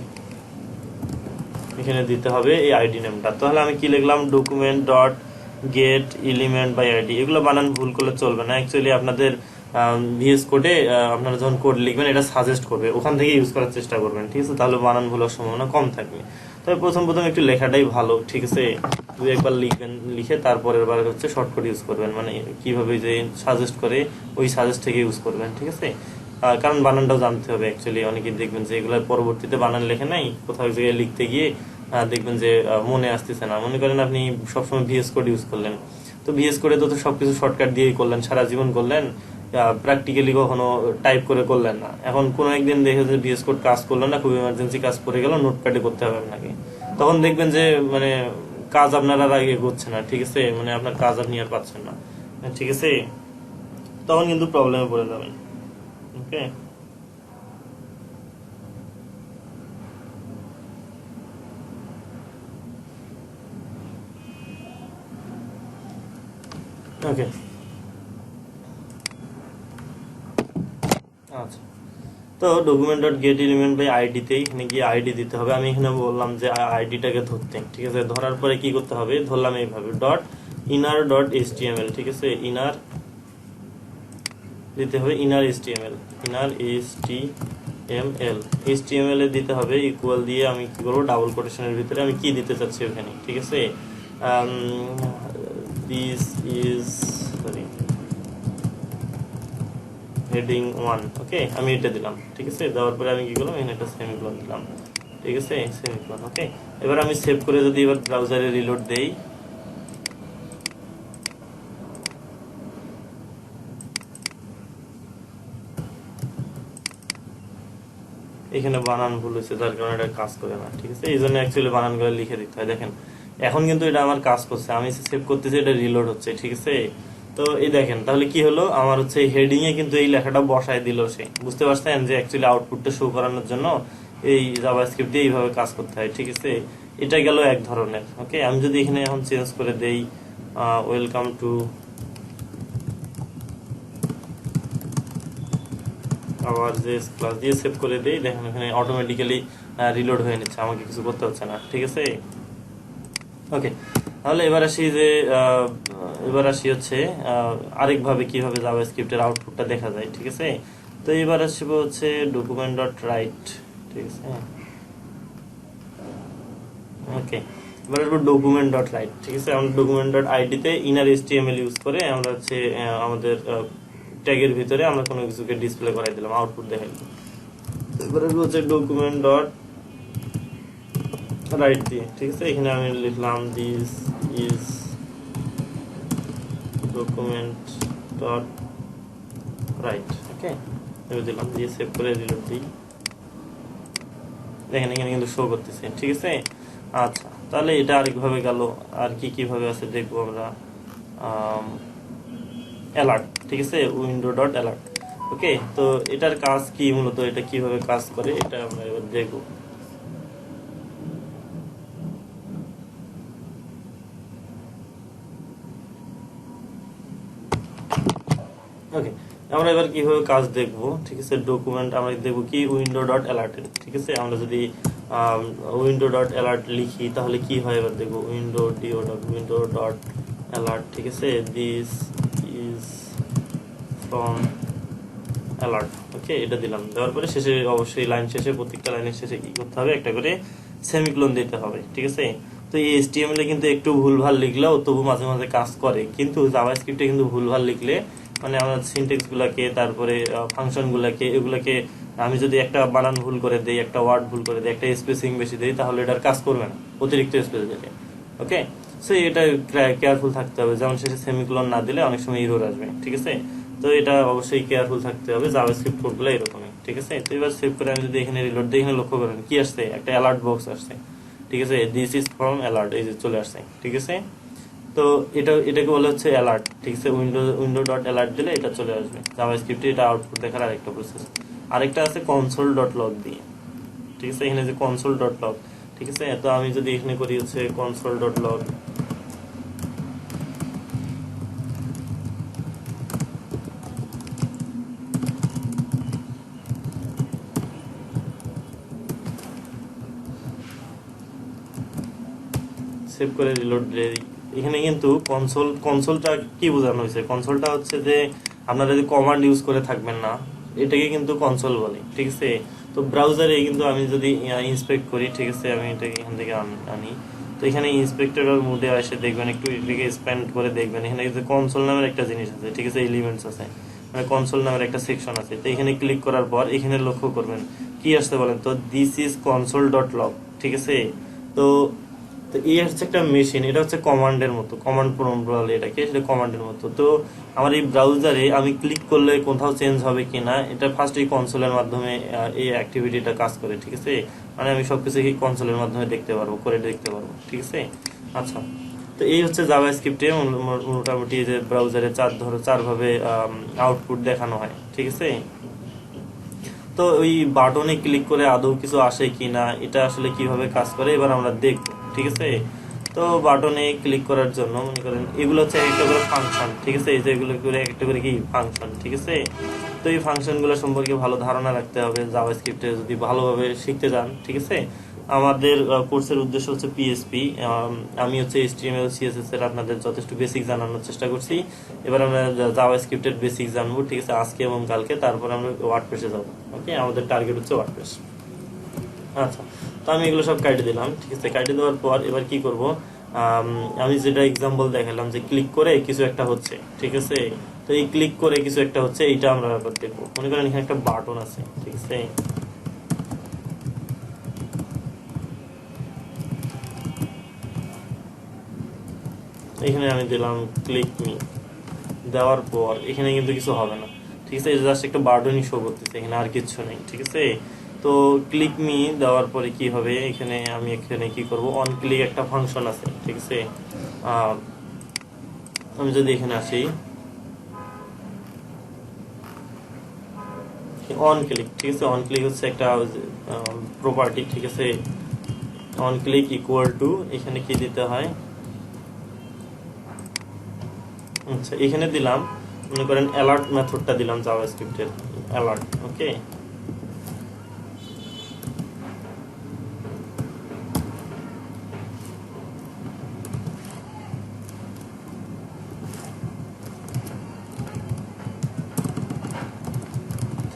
এখানে দিতে হবে এই আইডি নেমটা। তাহলে আমি কি লিখলাম, document dot get element by ID. এগুলো বানান ভুল করলে চলবে না। অ্যাকচুয়ালি আপনাদের ভিএস কোডে আপনারা যখন কোড লিখবেন, এটা সাজেস্ট করবে, ওখান থেকে ইউজ করার চেষ্টা করবেন, ঠিক আছে। তাহলে বানান ভুলের সম্ভাবনা কম থাকবে। তবে প্রথম একটু লেখাটাই ভালো, ঠিক আছে। দুই একবার লিখবেন, লিখে তারপরের বার হচ্ছে শর্টকাট ইউজ করবেন, মানে কিভাবে যে সাজেস্ট করে ওই সাজেস্ট থেকে ইউজ করবেন, ঠিক আছে। কারণ বানানটাও জানতে হবে। অ্যাকচুয়ালি অনেকে দেখবেন যে এগুলোর পরবর্তীতে বানান লেখে নাই, কোথাও এক জায়গায় লিখতে গিয়ে দেখবেন যে মনে আসতেছে না। মনে করেন আপনি সবসময় ভিএস কোড ইউজ করলেন, তো ভিএস কোডে তো সবকিছু শর্টকাট দিয়েই করলেন, সারা জীবন করলেন, প্র্যাকটিক্যালি কখনো টাইপ করে করলেন না। এখন কোনো একদিন দেখে যে ভিএস কোড কাজ করলো না, খুব ইমার্জেন্সি কাজ পড়ে গেল, নোটপ্যাডে করতে হবে আপনাকে, তখন দেখবেন যে মানে কাজ আপনার আর আগে করছে না, ঠিক আছে। মানে আপনার কাজ আপনি আর পাচ্ছেন না, ঠিক আছে। তখন কিন্তু প্রবলেমে পড়ে যাবেন। ওকে, ওকে, আচ্ছা। তো document dot get element by আইডিতে এখানে গিয়ে আইডি দিতে হবে। আমি এখানে বললাম যে আইডিটাকে ধরতে, ঠিক আছে। ধরার পরে কি করতে হবে, ধরলাম এইভাবে ডট ইনার ডট HTML, ঠিক আছে। ইনার দিতে হবে, ইনার HTML, ইনার HTML এ দিতে হবে ইকুয়াল দিয়ে আমি কি করবো, ডাবল কোটেশনের ভিতরে আমি কি দিতে চাচ্ছি ওখানে, ঠিক আছে। This is sorry heading 1। ওকে, আমি এটা দিলাম, ঠিক আছে। দেওয়ার পরে আমি কি করলাম, এখানে একটা সেমিকোলন দিলাম, ঠিক আছে, সেমিকোলন। ওকে, এবার আমি সেভ করে যদি এবার ব্রাউজারে রিলোড দেই, এখানে বানান ভুল হয়েছে, যার কারণে এটা কাজ করে না, ঠিক আছে। এই জন্য অ্যাকচুয়ালি বানানগুলো লিখে দিতে হয়। দেখেন এখন কিন্তু এটা আমার কাজ করছে, আমি সেভ করতেছি, এটা রিলোড হচ্ছে, ঠিক আছে। তো এই দেখেন তাহলে কি হলো, আমার হচ্ছে হেডিং এ কিন্তু এই লেখাটা বসায় দিল সে। বুঝতে পারছেন যে অ্যাকচুয়ালি আউটপুটটা শো করানোর জন্য এই জাভাস্ক্রিপ্ট দিয়ে এইভাবে কাজ করতে হয়, ঠিক আছে। এটা গেল এক ধরনের। ওকে, আমি যদি এখানে এখন চেঞ্জ করে দেই ওয়েলকাম টু, আবার যে ক্লাস দিয়ে সেভ করে দেই, দেখেন এখানে অটোমেটিক্যালি রিলোড হয়ে নিচ্ছে, আমাকে কিছু করতে হচ্ছে না, ঠিক আছে। ওকে, তাহলে এবার আসি হচ্ছে আরেকভাবে কিভাবে জাভাস্ক্রিপ্টের আউটপুটটা দেখা যায়, ঠিক আছে। তো এবার আসবো হচ্ছে ডকুমেন্ট ডট রাইট, ঠিক আছে। ওকে, এবার আসবো ডকুমেন্ট ডট রাইট, ঠিক আছে। আমরা ডকুমেন্ট ডট আইডিতে ইনার HTML ইউজ করে আমরা হচ্ছে আমাদের ট্যাগের ভিতরে আমরা কোনো কিছুকে ডিসপ্লে করাই দিলাম, আউটপুট দেখাই দিলাম। এবার হচ্ছে ডকুমেন্ট ডট রাইট দিয়ে, ঠিক আছে। এখানে আমি লিখলাম this is document dot write, okay দিলাম, দিয়ে সেভ করে রিলোড দিই। দেখেন এখানে কিন্তু শো করতেছে, ঠিক আছে। আচ্ছা, তাহলে এটা আরেকভাবে গেল। আর কিভাবে আছে দেখবো আমরা। অ্যালার্ট, ঠিক আছে, উইন্ডো ডট অ্যালার্ট, ওকে। তো এটার কাজ কি, মূলত এটা কিভাবে কাজ করে এটা আমরা এবার দেখবো। ওকে, আমরা এবার কিভাবে কাজ দেখবো, ঠিক আছে। ডকুমেন্ট আমরা দেখবো কি উইন্ডো ডট অ্যালার্ট, ঠিক আছে। আমরা যদি উইন্ডো ডট অ্যালার্ট লিখি তাহলে কি হয় এবার দেখবো। উইন্ডো ডট অ্যালার্ট, ঠিক আছে, দিস ইজ ফ্রম অ্যালার্ট, ওকে। এটা দিলাম, দেওয়ার পরে শেষে অবশ্যই লাইন শেষে, প্রত্যেকটা লাইনের শেষে কি করতে হবে, একটা করে সেমিকোলন দিতে হবে, ঠিক আছে। তো এই HTML এ কিন্তু একটু ভুলভাল লিখলেও তবু মাঝে মাঝে কাজ করে, কিন্তু জাভাস্ক্রিপ্টে কিন্তু ভুলভাল লিখলে মানে আমরা সিনট্যাক্স গুলাকে, তারপরে ফাংশন গুলাকে, এগুলাকে আমি যদি একটা বানান ভুল করে দেই, একটা ওয়ার্ড ভুল করে দেই, একটা স্পেসিং বেশি দেই, তাহলে এটার কাজ করবে না, অতিরিক্ত স্পেস দিলে, ওকে। সো এটা কেয়ারফুল থাকতে হবে, যেমন শেষে সেমিকোলন না দিলে অনেক সময় এরর আসবে, ঠিক আছে। তো এটা অবশ্যই কেয়ারফুল থাকতে হবে, জাভাস্ক্রিপ্ট কোডগুলো এরকমই, ঠিক আছে। তো এবার সেভ করে আমি যদি এখানে রিলোড দিই, এখানে লক্ষ্য করেন কি আসছে, একটা অ্যালার্ট বক্স আসছে, ঠিক আছে। দিস ইজ ফ্রম অ্যালার্ট, এই যে চলে আসছে, ঠিক আছে। তো এটাকে বলা হচ্ছে অ্যালার্ট, ঠিক আছে। উইন্ডো ডট অ্যালার্ট দিলে এটা চলে আসবে জাভাস্ক্রিপ্টে, এটা আউটপুট দেখার আরেকটা প্রসেস। আরেকটা আছে কনসোল ডট লগ দিয়ে, ঠিক আছে। এখানে যে কনসোল ডট লগ, ঠিক আছে। তো আমি যদি এখানে করি হচ্ছে কনসোল ডট লগ, সেভ করে রিলোড দিলে এখানে কিন্তু কনসোলটা কি বোঝানো হয়েছে, কনসোলটা হচ্ছে যে আপনারা যদি কমান্ড ইউজ করে থাকবেন না, এটাকে কিন্তু কনসোল বলে, ঠিক আছে। তো ব্রাউজারে কিন্তু আমি যদি ইন্সপেক্ট করি, ঠিক আছে, আমি এটাকে এখান থেকে আনি। তো এখানে ইন্সপেক্টর মোডে এসে দেখবেন, একটু এটাকে স্প্যান্ড করে দেখবেন, এখানে কিন্তু কনসোল নামের একটা জিনিস আছে, ঠিক আছে, এলিমেন্টস আছে, মানে কনসোল নামের একটা সেকশন আছে। তো এখানে ক্লিক করার পর এখানে লক্ষ্য করবেন কি আসতে বলেন, তো this is console dot log, ঠিক আছে। তো তো এই হচ্ছে একটা মেশিন, এটা হচ্ছে কমান্ডের মতো, কমান্ড প্রম্পট বলে এটাকে, সেটা কমান্ডের মতো। তো আমার এই ব্রাউজারে আমি ক্লিক করলে কোথাও চেঞ্জ হবে কিনা, এটা ফার্স্ট এই কনসোলের মাধ্যমে এই অ্যাক্টিভিটিটা কাজ করে, ঠিক আছে। মানে আমি সবকিছু এই কনসোলের মাধ্যমে দেখতে পারবো, করে দেখতে পারবো, ঠিক আছে। আচ্ছা, তো এই হচ্ছে জাভাস্ক্রিপ্টে মোটামুটি যে ব্রাউজারে চার ভাবে আউটপুট দেখানো হয়, ঠিক আছে। তো ওই বাটনে ক্লিক করে আদৌ কিছু আসে কিনা, এটা আসলে কিভাবে কাজ করে এবার আমরা দেখব, ঠিক আছে। তো বাটনে ক্লিক করার জন্য মনে করেন এগুলো হচ্ছে একটা করে ফাংশন, ঠিক আছে। এই যে এগুলো করে একটা করে কি ফাংশন, ঠিক আছে। তো এই ফাংশন গুলো সম্পর্কে ভালো ধারণা রাখতে হবে জাভাস্ক্রিপ্টে যদি ভালোভাবে শিখতে চান, ঠিক আছে। আমাদের কোর্সের উদ্দেশ্য হচ্ছে PHP, আমি হচ্ছে HTML CSS এর আপনাদের যথেষ্ট বেসিক জানানোর চেষ্টা করছি। এবার আমরা জাভাস্ক্রিপ্টের বেসিক জানবো, ঠিক আছে, আজকে এবং কালকে। তারপর আমরা ওয়ার্ডপ্রেসে যাবো, ওকে। আমাদের টার্গেট হচ্ছে ওয়ার্ডপ্রেস। আচ্ছা, তো আমি এগুলো সব কাটিয়ে দিলাম, ঠিক আছে। কাটিয়ে দেওয়ার পর এবার কি করব, আমি যেটা এক্সাম্পল দেখালাম যে ক্লিক করে কিছু একটা হচ্ছে, ঠিক আছে। তো এই ক্লিক করে কিছু একটা হচ্ছে, এইটা আমরা ব্যাপার দেখবো। মনে করেন এখানে একটা বাটন আছে, ঠিক আছে। এখানে আমি দিলাম ক্লিক মি, দেওয়ার পর এখানে কিন্তু কিছু হবে না, ঠিক আছে। জাস্ট একটা বাটনই শো করতেছে, এখানে আর কিছু নেই, ঠিক আছে। তো ক্লিক মি দেওয়ার পরে কি হবে, এখানে আমি এখানে কি করব, অন ক্লিক একটা ফাংশন আছে, ঠিক আছে। আমি যদি এখানে আসি অন ক্লিক, ঠিক আছে। অন ক্লিক হচ্ছে একটা প্রপার্টি, ঠিক আছে। অন ক্লিক ইকুয়াল টু এখানে কি দিতে হয়, আচ্ছা এখানে দিলাম মনে করেন অ্যালার্ট মেথডটা দিলাম জাভাস্ক্রিপ্টের alert, okay.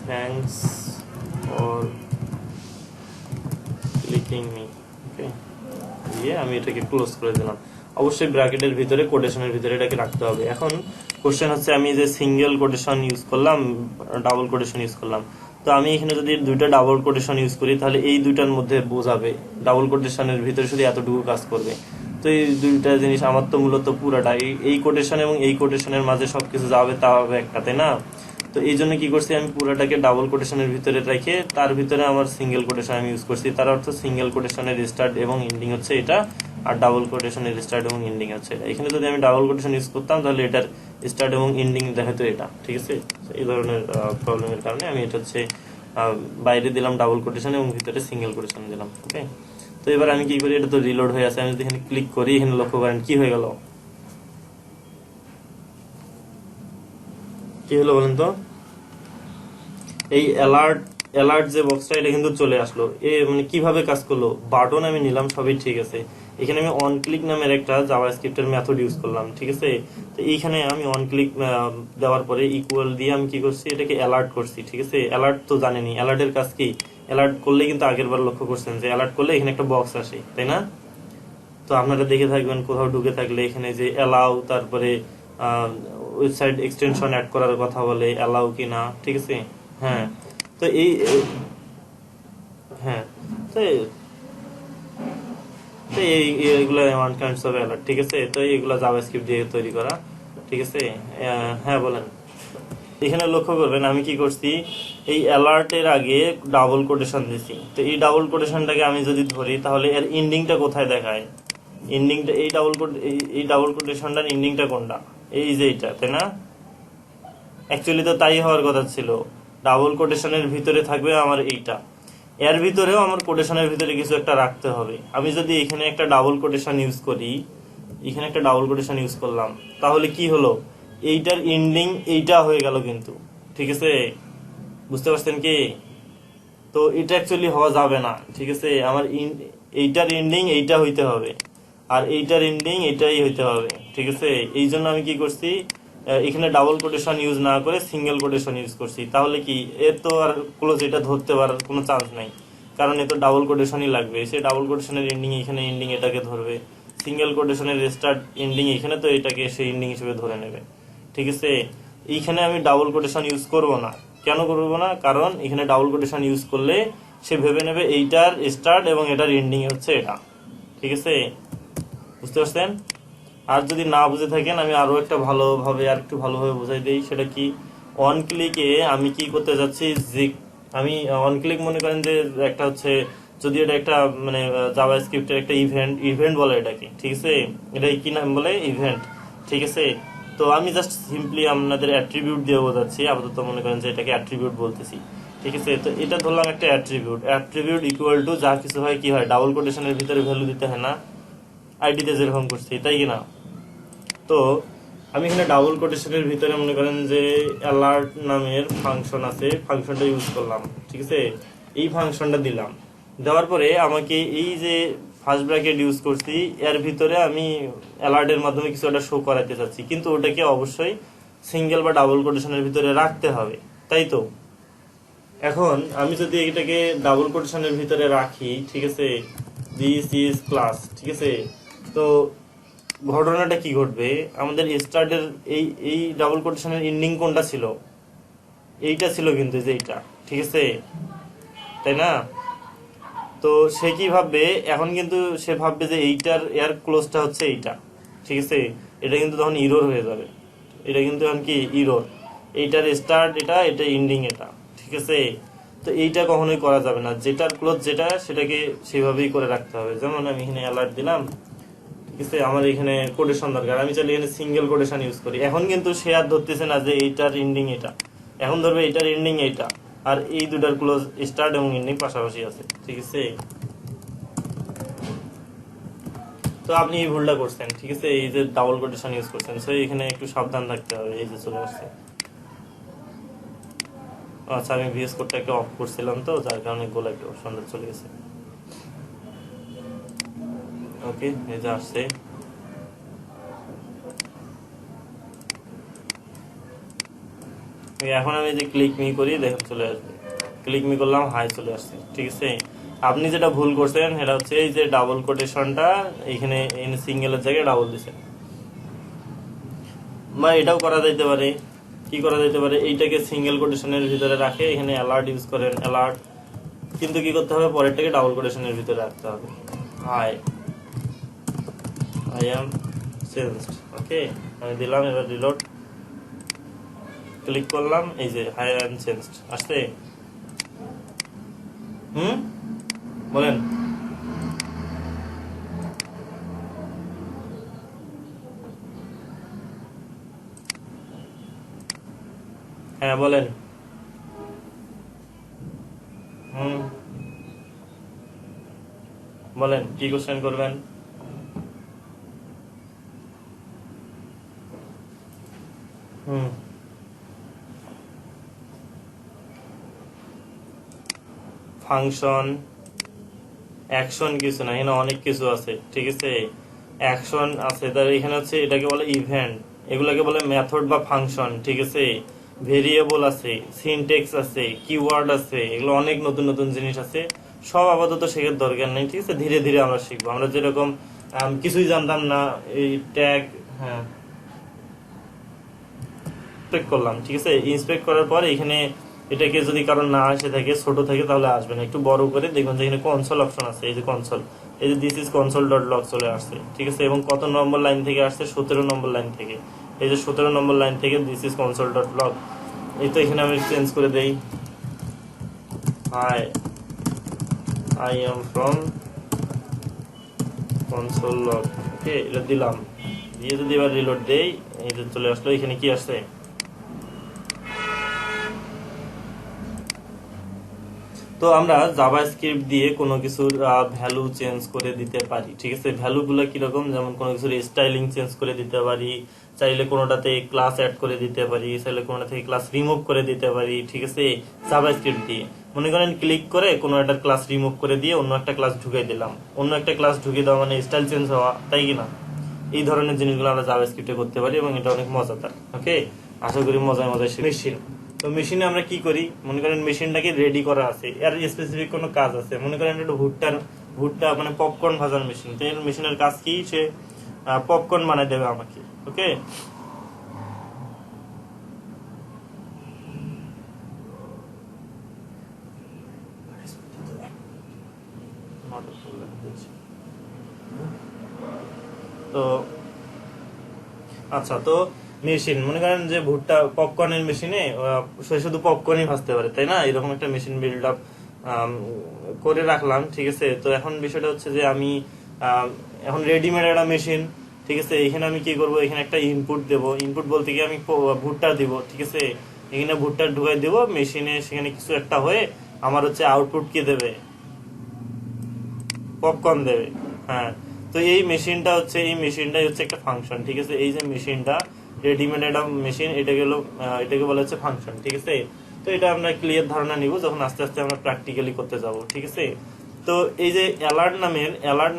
Thanks for clicking me, okay. দিয়ে আমি এটাকে ক্লোজ করে দিলাম। অবশ্যই ব্র্যাকেটের ভিতরে, কোটেশনের ভিতরে এটাকে রাখতে হবে। এখন কোশ্চেন হচ্ছে আমি যে সিঙ্গেল কোটেশন ইউজ করলাম, ডাবল কোটেশন ইউজ করলাম, তো তো আমি এখানে যদি দুইটা ডাবল কোটেশন ইউজ করি তাহলে এই দুইটার মধ্যে বোঝাবে, ডাবল কোটেশনের ভিতরে শুধু এতটুকু কাজ করবে। তো এই দুইটা জিনিস আমার তো মূলত পুরাটা এই কোটেশন এবং এই কোটেশনের মাঝে সবকিছু যাবে তা হবে একটা, তাই না? তো এই জন্য কি করছি, আমি পুরাটাকে ডাবল কোটেশনের ভিতরে রেখে তার ভিতরে আমার সিঙ্গেল কোটেশন আমি ইউজ করছি। তার অর্থ সিঙ্গেল কোটেশনের স্টার্ট এবং এন্ডিং হচ্ছে এটা, আর ডাবল কোটেশনের স্টার্ট এবং এন্ডিং হচ্ছে এটা। এখানে যদি আমি ডাবল কোটেশন ইউজ করতাম তাহলে এটার স্টার্ট এবং এন্ডিং দেখাতো এটা, ঠিক আছে? এই ধরনের প্রবলেমের কারণে আমি এটা হচ্ছে বাইরে দিলাম ডাবল কোটেশন এবং ভিতরে সিঙ্গেল কোটেশন দিলাম। ওকে, তো এবার আমি কি করি, এটা তো রিলোড হয়ে আছে, আমি যদি এখানে ক্লিক করি, এখানে লক্ষ্য করেন কি হয়ে গেল, কি হলো বলেন তো? এই অ্যালার্ট যে বক্সটা এটা কিন্তু চলে আসলো। মানে কিভাবে কাজ করলো, বাটন আমি নিলাম সবই ঠিক আছে, এখানে আমি অন ক্লিক নামের একটা জাভাস্ক্রিপ্টের মেথড ইউজ করলাম, ঠিক আছে? তো এইখানে আমি অন ক্লিক দেওয়ার পরে ইকুয়াল দিয়ে আমি কি করছি, এটাকে অ্যালার্ট করছি, ঠিক আছে? অ্যালার্ট তো জানেনি, অ্যালার্টের কাজ কি? অ্যালার্ট করলে কিন্তু আগের বার লক্ষ্য করছেন যে অ্যালার্ট করলে এখানে একটা বক্স আসে, তাই না? তো আপনারা দেখে থাকবেন কোথাও ঢুকে থাকলে এখানে যে অ্যালাউ, তারপরে ওয়েবসাইট এক্সটেনশন অ্যাড করার কথা বলে, অ্যালাউ কি না, ঠিক আছে? হ্যাঁ, তো হ্যাঁ, তো তো এইগুলো ওয়ান কাইন্ডস অফ অ্যালার্ট, ঠিক আছে? তো এইগুলো জাভাস্ক্রিপ্ট দিয়ে তৈরি করা, ঠিক আছে? হ্যাঁ বলেন। এখানে লক্ষ্য করবেন আমি কি করছি, এই অ্যালার্টের আগে ডাবল কোটেশন দিছি। তো এই ডাবল কোটেশনটাকে আমি যদি ধরি তাহলে এর এন্ডিংটা কোথায় দেখায়, এন্ডিংটা এই ডাবল কোটেশনটার এন্ডিংটা কোনটা, এই যে এটা, তাই না? অ্যাকচুয়ালি তো তাই হওয়ার কথা ছিল, ডাবল কোটেশনের ভিতরে থাকবে আমার এইটা, এর ভিতরেও আমার কোটেশনের ভিতরে কিছু একটা রাখতে হবে। আমি যদি এখানে একটা ডাবল কোটেশন ইউজ করি, এখানে একটা ডাবল কোটেশন ইউজ করলাম, তাহলে কি হলো, এইটার এন্ডিং এইটা হয়ে গেল কিন্তু, ঠিক আছে? বুঝতে পারছেন কি? তো এটা অ্যাকচুয়ালি হওয়া যাবে না, ঠিক আছে? আমার এইটার এন্ডিং এইটা হইতে হবে, আর এইটার এন্ডিং এটাই হইতে হবে, ঠিক আছে? এই জন্য আমি কি করছি, এখানে ডাবল কোটেশন ইউজ না করে সিঙ্গেল কোটেশন ইউজ করছি। তাহলে কি এর তো আর ক্লোজ এটা ধরতে পারার কোনো চান্স নাই, কারণ এ তো ডাবল কোটেশনই লাগবে। সে ডাবল কোটেশনের এন্ডিং এখানে এন্ডিং এটাকে ধরবে, সিঙ্গেল কোটেশনের স্টার্ট এন্ডিং এখানে তো এটাকে সে এন্ডিং হিসেবে ধরে নেবে, ঠিক আছে? এইখানে আমি ডাবল কোটেশন ইউজ করব না। কেন করব না? কারণ এখানে ডাবল কোটেশন ইউজ করলে সে ভেবে নেবে এইটার স্টার্ট এবং এটার এন্ডিং হচ্ছে এটা, ঠিক আছে? বুঝতে পারছেন? আর যদি না বুঝে থাকেন আমি আরো একটা ভালোভাবে আর একটু ভালোভাবে বোঝাই দিই, সেটা কি, অন ক্লিকে আমি কি করতে যাচ্ছি, যে আমি অন ক্লিক মনে করেন যে একটা হচ্ছে, যদি এটা একটা মানে জাভাস্ক্রিপ্টের একটা ইভেন্ট বলে এটাকে, ঠিক আছে? এটা কি নাম বলে, ইভেন্ট, ঠিক আছে? তো আমি জাস্ট সিম্পলি আপনাদের অ্যাট্রিবিউট দিয়ে বোঝাচ্ছি, আপাতত মনে করেন যে এটাকে অ্যাট্রিবিউট বলতেছি, ঠিক আছে? তো এটা ধরলাম একটা অ্যাট্রিবিউট ইকুয়াল টু যা কিছু হয় কি হয়, ডাবল কোটেশনের ভিতরে ভ্যালু দিতে হয় না, আইডিতে যেরকম করছি, তাই কিনা? তো আমি এখানে ডাবল কোটেশনের ভিতরে মনে করেন যে অ্যালার্ট নামের ফাংশন আছে, ফাংশনটা ইউজ করলাম, ঠিক আছে? এই ফাংশনটা দিলাম, দেওয়ার পরে আমাকে এই যে ফার্স্ট ব্র্যাকেট ইউজ করছি এর ভিতরে আমি অ্যালার্টের মাধ্যমে কিছু একটা শো করাতে চাচ্ছি, কিন্তু ওটাকে অবশ্যই সিঙ্গেল বা ডাবল কোটেশনের ভিতরে রাখতে হবে, তাই তো? এখন আমি যদি এটাকে ডাবল কোটেশনের ভিতরে রাখি, ঠিক আছে, দিস ইজ ক্লাস, ঠিক আছে, তো ঘটনাটা কি ঘটবে, আমাদের স্টার্টের এই ডাবল কোটেশনের এন্ডিং কোনটা ছিল, এইটা ছিল কিন্তু, যে এইটা, ঠিক আছে, তাই না? তো সে কি ভাববে, এখন কিন্তু সে ভাববে যে এইটার এয়ার ক্লোজটা হচ্ছে এইটা, ঠিক আছে? এটা কিন্তু তখন ইরোর হয়ে যাবে, এটা কিন্তু এখন কি ইরোর, এইটার স্টার্ট এটা, এটা এন্ডিং এটা, ঠিক আছে? তো এইটা কখনোই করা যাবে না, যেটার ক্লোজ যেটা সেটাকে সেভাবেই করে রাখতে হবে। যেমন আমি এখানে অ্যালার্ট দিলাম, ঠিক আছে, আমার এখানে কোটেশন দরকার, আমি চাইলে এখানে সিঙ্গেল কোটেশন ইউজ করি, এখন কিন্তু সে আর ধরতেছে না যে এইটার এন্ডিং এটা, এখন ধরবে এইটার এন্ডিং এইটা, আর এই দুটার ক্লোজ স্টার্ট এবং এন্ডিং পাশাপাশি আছে, ঠিক আছে? তো আপনি এই ভুলটা করছেন, ঠিক আছে, এই যে ডাবল কোটেশন ইউজ করছেন, সো এখানে একটু সাবধান থাকতে হবে। এই যে চলে আসছে, আচ্ছা আমি ভিএস কোডটাকে অফ করছিলাম, তো যার কারণে গোলা একটু সন্ধ্যা চলে গেছে। ওকে, এই যে আসছে, এখন আমি যে ক্লিক মি করি দেখেন চলে আসবে, ক্লিক মি করলাম, হাই চলে আসছে, ঠিক আছে? আপনি যেটা ভুল করছেন সেটা হচ্ছে এই যে ডাবল কোটেশনটা এখানে সিঙ্গেলের জায়গায় ডাবল দিছেন, বা এটাও করা যাইতে পারে, কি করা যেতে পারে, এইটাকে সিঙ্গেল কোটেশনের ভিতরে রাখে এখানে অ্যালার্ট ইউজ করেন, অ্যালার্ট, কিন্তু কি করতে হবে পরেরটাকে ডাবল কোটেশনের ভিতরে রাখতে হবে। হাই আই এম চেঞ্জড, ওকে আমি দিলাম, এবার রিলোড ক্লিক করলাম, এই যে হাই আই এম চেঞ্জড আসছে। বলেন হ্যাঁ বলেন। বলেন কি কোশ্চেন করবেন। ফাংশন অ্যাকশন কিছু না, এখানে অনেক কিছু আছে, ঠিক আছে অ্যাকশন আছে, তার এখানে হচ্ছে এটাকে বলে ইভেন্ট, এগুলাকে বলে মেথড বা ফাংশন, ঠিক আছে ভেরিয়েবল আছে, সিনটেক্স আছে, কিওয়ার্ড আছে, এগুলো অনেক নতুন নতুন জিনিস আছে, সব আপাতত শেখার দরকার নেই, ঠিক আছে ধীরে ধীরে আমরা শিখবো। আমরা যেরকম কিছুই জানতাম না এই ট্যাগ, হ্যাঁ ইন্সপেক্ট করলাম, ঠিক আছে ইন্সপেক্ট করার পর এখানে এটাকে যদি কারণ না আসে থাকে, ছোট থাকে, তাহলে আসবে না, একটু বড় করে দেখবেন যে এখানে কনসোল অপশন আছে, এই যে কনসোল, এই যে this is console dot log চলে আসছে, ঠিক আছে এবং কত নম্বর লাইন থেকে আসছে, 17 নম্বর লাইন থেকে, এই যে 17 নম্বর লাইন থেকে this is console dot log. এই তো এখানে আমি চেঞ্জ করে দেই, hi I am from console log, okay এটা দিলাম, দিয়ে যদি এবার রিলোড দেই, এই যে চলে আসলো, এখানে কি আসছে। তো আমরা জাভাস্ক্রিপ্ট দিয়ে কোনো কিছুর ভ্যালু চেঞ্জ করে দিতে পারি, ঠিক আছে ভ্যালুগুলো কিরকম, যেমন কোনো কিছুর স্টাইলিং চেঞ্জ করে দিতে পারি, চাইলে কোনোটাতে ক্লাস অ্যাড করে দিতে পারি, চাইলে কোনোটা থেকে ক্লাস রিমুভ করে দিতে পারি, ঠিক আছে জাভাস্ক্রিপ্ট দিয়ে। মনে করেন ক্লিক করে কোনো একটা ক্লাস রিমুভ করে দিয়ে অন্য একটা ক্লাস ঢুকিয়ে দিলাম, অন্য একটা ক্লাস ঢুকিয়ে দেওয়া মানে স্টাইল চেঞ্জ হওয়া, তাই কিনা। এই ধরনের জিনিসগুলো আমরা জাভাস্ক্রিপ্টে করতে পারি এবং এটা অনেক মজাদার, ওকে আশা করি মজায় মজায় মেশিন। তো মেশিনে আমরা কি করি, মনে করেন মেশিনটাকে রেডি করা আছে, এর স্পেসিফিক কোনো কাজ আছে, মনে করেন একটা ভুট্টা মানে পপকর্ন ভাজার মেশিন, তো এর মেশিনের কাজ কি, সে পপকর্ন বানাই দেবে আমাকে, ওকে তো আচ্ছা, তো মেশিন মনে করেন যে ভুট্টা পপকর্নের মেশিনে সে শুধু পপকর্নই ভাজতে পারে, তাই না, এরকম একটা মেশিন বিল্ড আপ করে রাখলাম, ঠিক আছে। তো এখন বিষয়টা হচ্ছে যে আমি এখন রেডিমেড একটা মেশিন, ঠিক আছে এখানে আমি কি করব, এখানে একটা ইনপুট দেব, ইনপুট বলতে কি আমি ভুট্টা দিব, ঠিক আছে এখানে ভুট্টা ঢুকাই দেব মেশিনে, সেখানে কিছু একটা হয়ে আমার হচ্ছে আউটপুট কি দেবে, পপকর্ন দেবে, হ্যাঁ। তো এই মেশিনটা হচ্ছে, এই মেশিনটাই হচ্ছে একটা ফাংশন, ঠিক আছে এই যে মেশিনটা রেডিমেড একটা মেশিন, এটাকে বলা হচ্ছে ফাংশন, ঠিক আছে। তো এটা আমরা ক্লিয়ার ধারণা নিব যখন আস্তে আস্তে আমরা প্র্যাকটিক্যালি করতে যাব, ঠিক আছে। তো এই যে অ্যালার্ট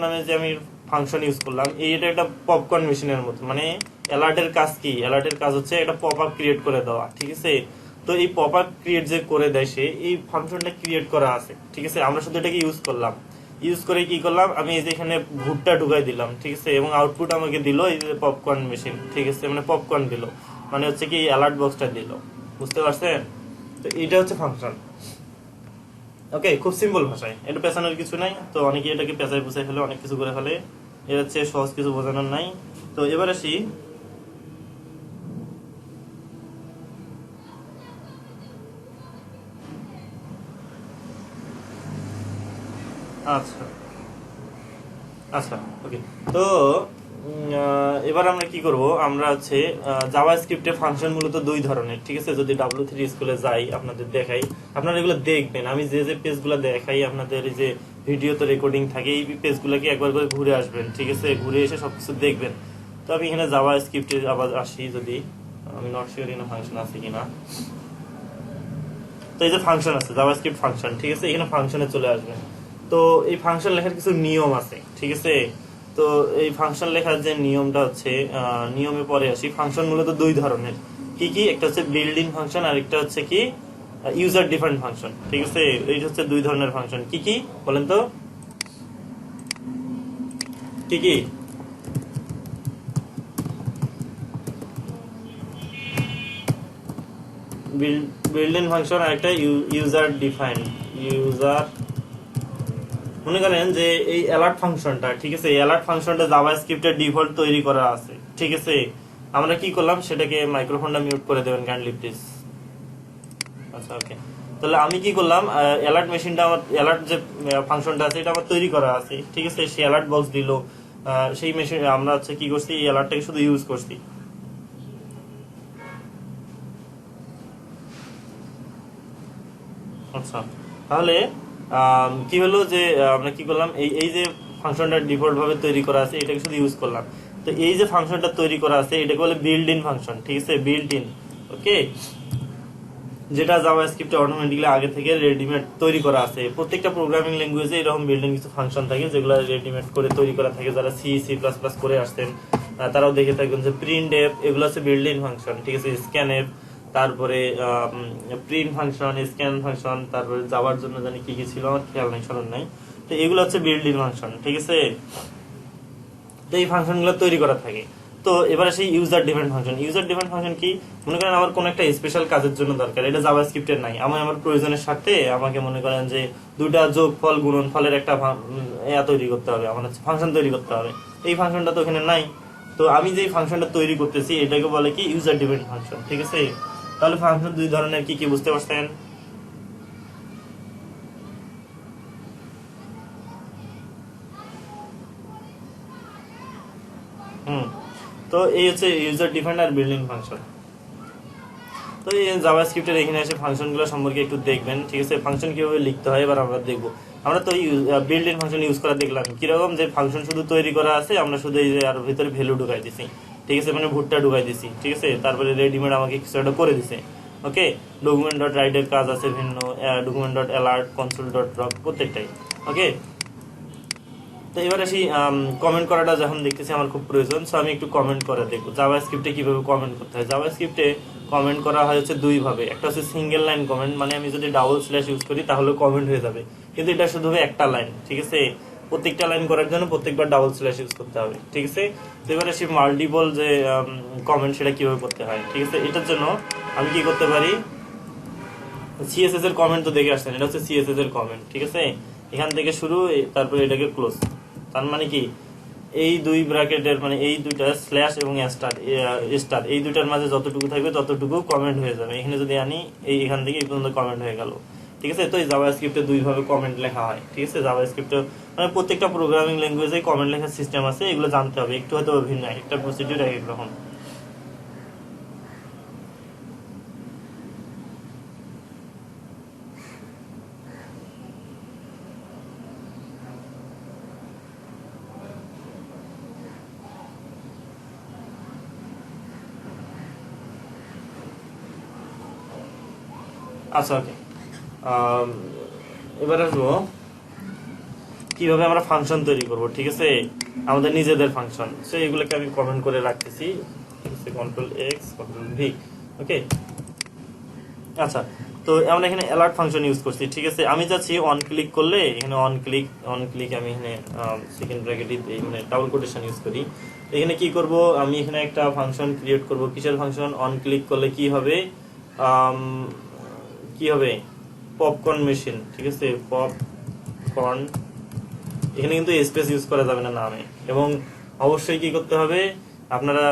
নামে যে আমি ফাংশন ইউজ করলাম, এটা একটা পপকর্ন মেশিনের মতো, মানে অ্যালার্টের কাজ কি, অ্যালার্টের কাজ হচ্ছে একটা পপ আপ ক্রিয়েট করে দেওয়া, ঠিক আছে। তো এই পপ আপ ক্রিয়েট যে করে দেয় সে, এই ফাংশনটা ক্রিয়েট করা আছে, ঠিক আছে আমরা শুধু এটাকে ইউজ করলাম, ইউজ করে কি করলাম, আমি এই যে এখানে ভুট্টা ঢুকাই দিলাম, ঠিক আছে এবং আউটপুট আমাকে দিল এই যে পপকর্ন মেশিন, ঠিক আছে মানে পপকর্ন দিল, মানে হচ্ছে কি অ্যালার্ট বক্সটা দিল, বুঝতে পারছেন। তো এটা হচ্ছে ফাংশন, ওকে খুব সিম্পল ভাষায়, এটা পেছানোর কিছু নাই। তো অনেকে এটাকে পেঁচায় পুষায় ফেলে, অনেক কিছু করে ফেলে, এর হচ্ছে সহজ কিছু বোঝানোর নাই। তো এবার আসি, আচ্ছা আচ্ছা ওকে। তো এবার আমরা কি করব, আমরা হচ্ছে জাভাস্ক্রিপ্টে ফাংশন মূলত দুই ধরনের, ঠিক আছে যদি W3 স্কুলে যাই আপনাদের দেখাই, আপনারা এগুলো দেখবেন, আমি যে যে পেজগুলো দেখাই আপনাদের, এই যে ভিডিওতে রেকর্ডিং থাকে, এই পেজগুলোকে একবার করে ঘুরে আসবেন, ঠিক আছে ঘুরে এসে সবকিছু দেখবেন। তো আমি এখানে জাভাস্ক্রিপ্টে আবার আসি, যদি আমি নট শিওর এখানে ফাংশন আছে কিনা। তো এই যে ফাংশন আছে, জাভাস্ক্রিপ্ট ফাংশন, ঠিক আছে এখানে ফাংশনে চলে আসবেন। তো এই ফাংশন লেখার কিছু নিয়ম আছে, ঠিক আছে। তো এই ফাংশন লেখার যে নিয়মটা হচ্ছে, নিয়মে পরে আসি। ফাংশন মূলত দুই ধরনের, কি কি, একটা হচ্ছে বিল্ড ইন ফাংশন আর একটা হচ্ছে কি ইউজার ডিফারেন্ট ফাংশন, ঠিক আছে এই হচ্ছে দুই ধরনের ফাংশন। কি কি বলেন তো, কি কি, বিল্ড ইন ফাংশন আর একটা ইউজার ডিফাইন্ড ইউজার। মনে করেন যে এই অ্যালার্ট ফাংশনটা, ঠিক আছে, এই অ্যালার্ট ফাংশনটা জাভাস্ক্রিপ্টের ডিফল্ট তৈরি করা আছে, ঠিক আছে। আমরা কি করলাম, সেটাকে মাইক্রোফোনটা মিউট করে দেবেন কাইন্ডলি প্লিজ। আচ্ছা ওকে, তাহলে আমি কি করলাম, অ্যালার্ট মেশিনটা আমার, অ্যালার্ট যে ফাংশনটা আছে এটা আমার তৈরি করা আছে, ঠিক আছে। সেই অ্যালার্ট বক্স দিল, সেই মেশিন আমরা হচ্ছে কি করছি, এই অ্যালার্টটাকে শুধু ইউজ করছি। আচ্ছা, তাহলে কি হলো যে আমরা কি করলাম, এই যে ফাংশনটা ডিফল্ট ভাবে তৈরি করা আছে এটাকে শুধু ইউজ করলাম। তো এই যে ফাংশনটা তৈরি করা আছে এটাকে বলে বিল্ড ইন ফাংশন, ঠিক আছে, বিল্ড ইন। ওকে, যেটা জাভাস্ক্রিপ্টে অটোমেটিক্যালি আগে থেকে রেডিমেড তৈরি করা আছে। প্রত্যেকটা প্রোগ্রামিং ল্যাঙ্গুয়েজে এরকম বিল্ড ইন কিছু ফাংশন থাকে যেগুলো রেডিমেড করে তৈরি করা থাকে। যারা সি সি প্লাস প্লাস করে আসছেন তারাও দেখে থাকবেন যে প্রিন্ট এফ, এগুলো হচ্ছে বিল্ড ইন ফাংশন, ঠিক আছে। স্ক্যান এফ, তারপরে প্রিন্ট ফাংশন, স্ক্যান ফাংশন, তারপরে যাওয়ার জন্য জানি কি কি ছিল আমার খেয়াল নাই, স্মরণ নাই। তো এগুলো হচ্ছে বিল্ড ইন ফাংশন, ঠিক আছে। তো এই ফাংশনগুলো তৈরি করা থাকে। তো এবারে সেই user defined function. User defined function কি, মনে করেন আমার কোন একটা স্পেশাল কাজের জন্য দরকার, এটা জাভাস্ক্রিপ্টের নাই, আমার প্রয়োজনের স্বার্থে আমাকে মনে করেন যে দুটা যোগফল গুণনফলের একটা তৈরি করতে হবে, আমার ফাংশন তৈরি করতে হবে। এই ফাংশনটা তো ওখানে নাই। তো আমি যে ফাংশনটা তৈরি করতেছি এটাকে বলে কি ইউজার ডিফাইন্ড ফাংশন, ঠিক আছে। তাহলে ফাংশন দুই ধরনের, কি কি বুঝতে পারছেন? তো এই হচ্ছে ইউজার ডিফাইন্ড আর বিল্ড ইন ফাংশন। তো এই জাভাস্ক্রিপ্টের এখানে এসে ফাংশনগুলো সম্পর্কে একটু দেখবেন, ঠিক আছে। ফাংশন কিভাবে লিখতে হয় এবার আমরা দেখবো। আমরা তো বিল্ড ইন ফাংশন ইউজ করা দেখলাম কিরকম, যে ফাংশন শুধু তৈরি করা আছে, আমরা শুধু এই যে আর ভিতরে ভ্যালু ঢুকাই দিছি, ঠিক আছে, মানে ভুট্টা ঢুকাই দিছি, ঠিক আছে। তারপরে রেডিমেড আমাকে কিছু একটা করে দিছে। ওকে, ডকুমেন্ট ডট রাইটের কাজ আছে ভিন্ন, document dot alert, console dot drop, প্রত্যেকটাই। ওকে, তো এবার আসি কমেন্ট করাটা যখন দেখতেছি আমার খুব প্রয়োজন, সো আমি একটু কমেন্ট করে দেখবো জাভাস্ক্রিপ্টে কিভাবে কমেন্ট করতে হয়। জাভাস্ক্রিপ্টে কমেন্ট করা হয় হচ্ছে দুই ভাবে, একটা হচ্ছে সিঙ্গেল লাইন কমেন্ট, মানে আমি যদি ডাবল স্ল্যাশ ইউজ করি তাহলে কমেন্ট হয়ে যাবে, কিন্তু এটা শুধু একটা লাইন, ঠিক আছে। প্রত্যেকটা লাইন করার জন্য প্রত্যেকবার ডাবল স্ল্যাশ ইউজ করতে হবে, ঠিক আছে। তো এবার আসি মাল্টিপল যে কমেন্ট, সেটা কিভাবে করতে হয়, ঠিক আছে। এটার জন্য আমি কি করতে পারি, সিএসএস এর কমেন্ট তো দেখে আসছেন, এটা হচ্ছে সিএসএস এর কমেন্ট, ঠিক আছে। এখান থেকে শুরু, তারপরে এটাকে ক্লোজ। তার মানে কি, এই দুই ব্র্যাকেটের মানে এই দুইটা স্ল্যাশ এবং স্টার এই দুইটার মাঝে যতটুকু থাকবে ততটুকু কমেন্ট হয়ে যাবে। এখানে যদি আনি এখান থেকে এই পর্যন্ত কমেন্ট হয়ে গেল, ঠিক আছে। তো এই জাভাস্ক্রিপ্টে দুই ভাবে কমেন্ট লেখা হয়, ঠিক আছে। জাভাস্ক্রিপ্টে মানে প্রত্যেকটা প্রোগ্রামিং ল্যাঙ্গুয়েজে কমেন্ট লেখার সিস্টেম আছে, এগুলো জানতে হবে, একটু হয়তো ভিন্ন, একটা প্রসিডিউর এক এক রকম। আচ্ছা ওকে, এবার আসবো কিভাবে আমরা ফাংশন তৈরি করব, ঠিক আছে, আমাদের নিজেদের ফাংশন। সো এগুলোকে আমি কমেন্ট করে রাখতেছি, ঠিক আছে, কন্ট্রোল এক্স কন্ট্রোল ভি। ওকে, আচ্ছা, তো আমরা এখানে অ্যালার্ট ফাংশন ইউজ করছি, ঠিক আছে। আমি যাচ্ছি অন ক্লিক করলে, এখানে অন ক্লিক আমি এখানে সেকেন্ড ব্র্যাকেট মানে ডাবল কোটেশন ইউজ করি। এখানে কি করব, আমি এখানে একটা ফাংশন ক্রিয়েট করব। কিসের ফাংশন? অন ক্লিক করলে কি হবে, পপকর্ন মেশিন, ঠিক আছে, পপকর্ন। এখানে কিন্তু স্পেস ইউজ করা যাবে না নামে, এবং অবশ্যই কি করতে হবে, আপনারা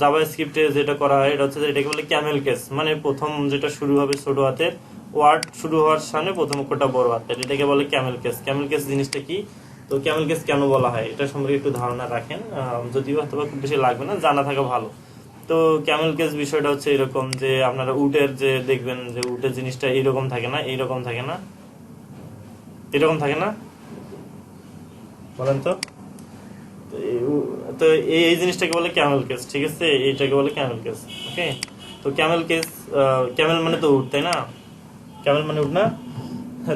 জাভাস্ক্রিপ্টে যেটা করা হয় এটা হচ্ছে এটাকে বলে ক্যামেল কেস, মানে প্রথম যেটা শুরু হবে ছোট হাতের, ওয়ার্ড শুরু হওয়ার সামনে প্রথম অক্ষরটা বড় হাতের, এটাকে বলে ক্যামেল কেস। ক্যামেল কেস জিনিসটা কি, তো ক্যামেল কেস কেন বলা হয় এটা সম্পর্কে একটু ধারণা রাখেন, যদিও হয়তো খুব বেশি লাগবে না, জানা থাকা ভালো। তো ক্যামেল কেস বিষয়টা হচ্ছে এরকম যে আপনারা উটের যে দেখবেন যে উটের জিনিসটা এইরকম থাকে না, এইরকম থাকে না, এরকম থাকে না, বলেন তো। তো এই জিনিসটাকে বলে ক্যামেল কেস, ঠিক আছে, এইটাকে বলে ক্যামেল কেস। ওকে, তো ক্যামেল কেস, ক্যামেল মানে তো উট, তাই না, ক্যামেল মানে উট না।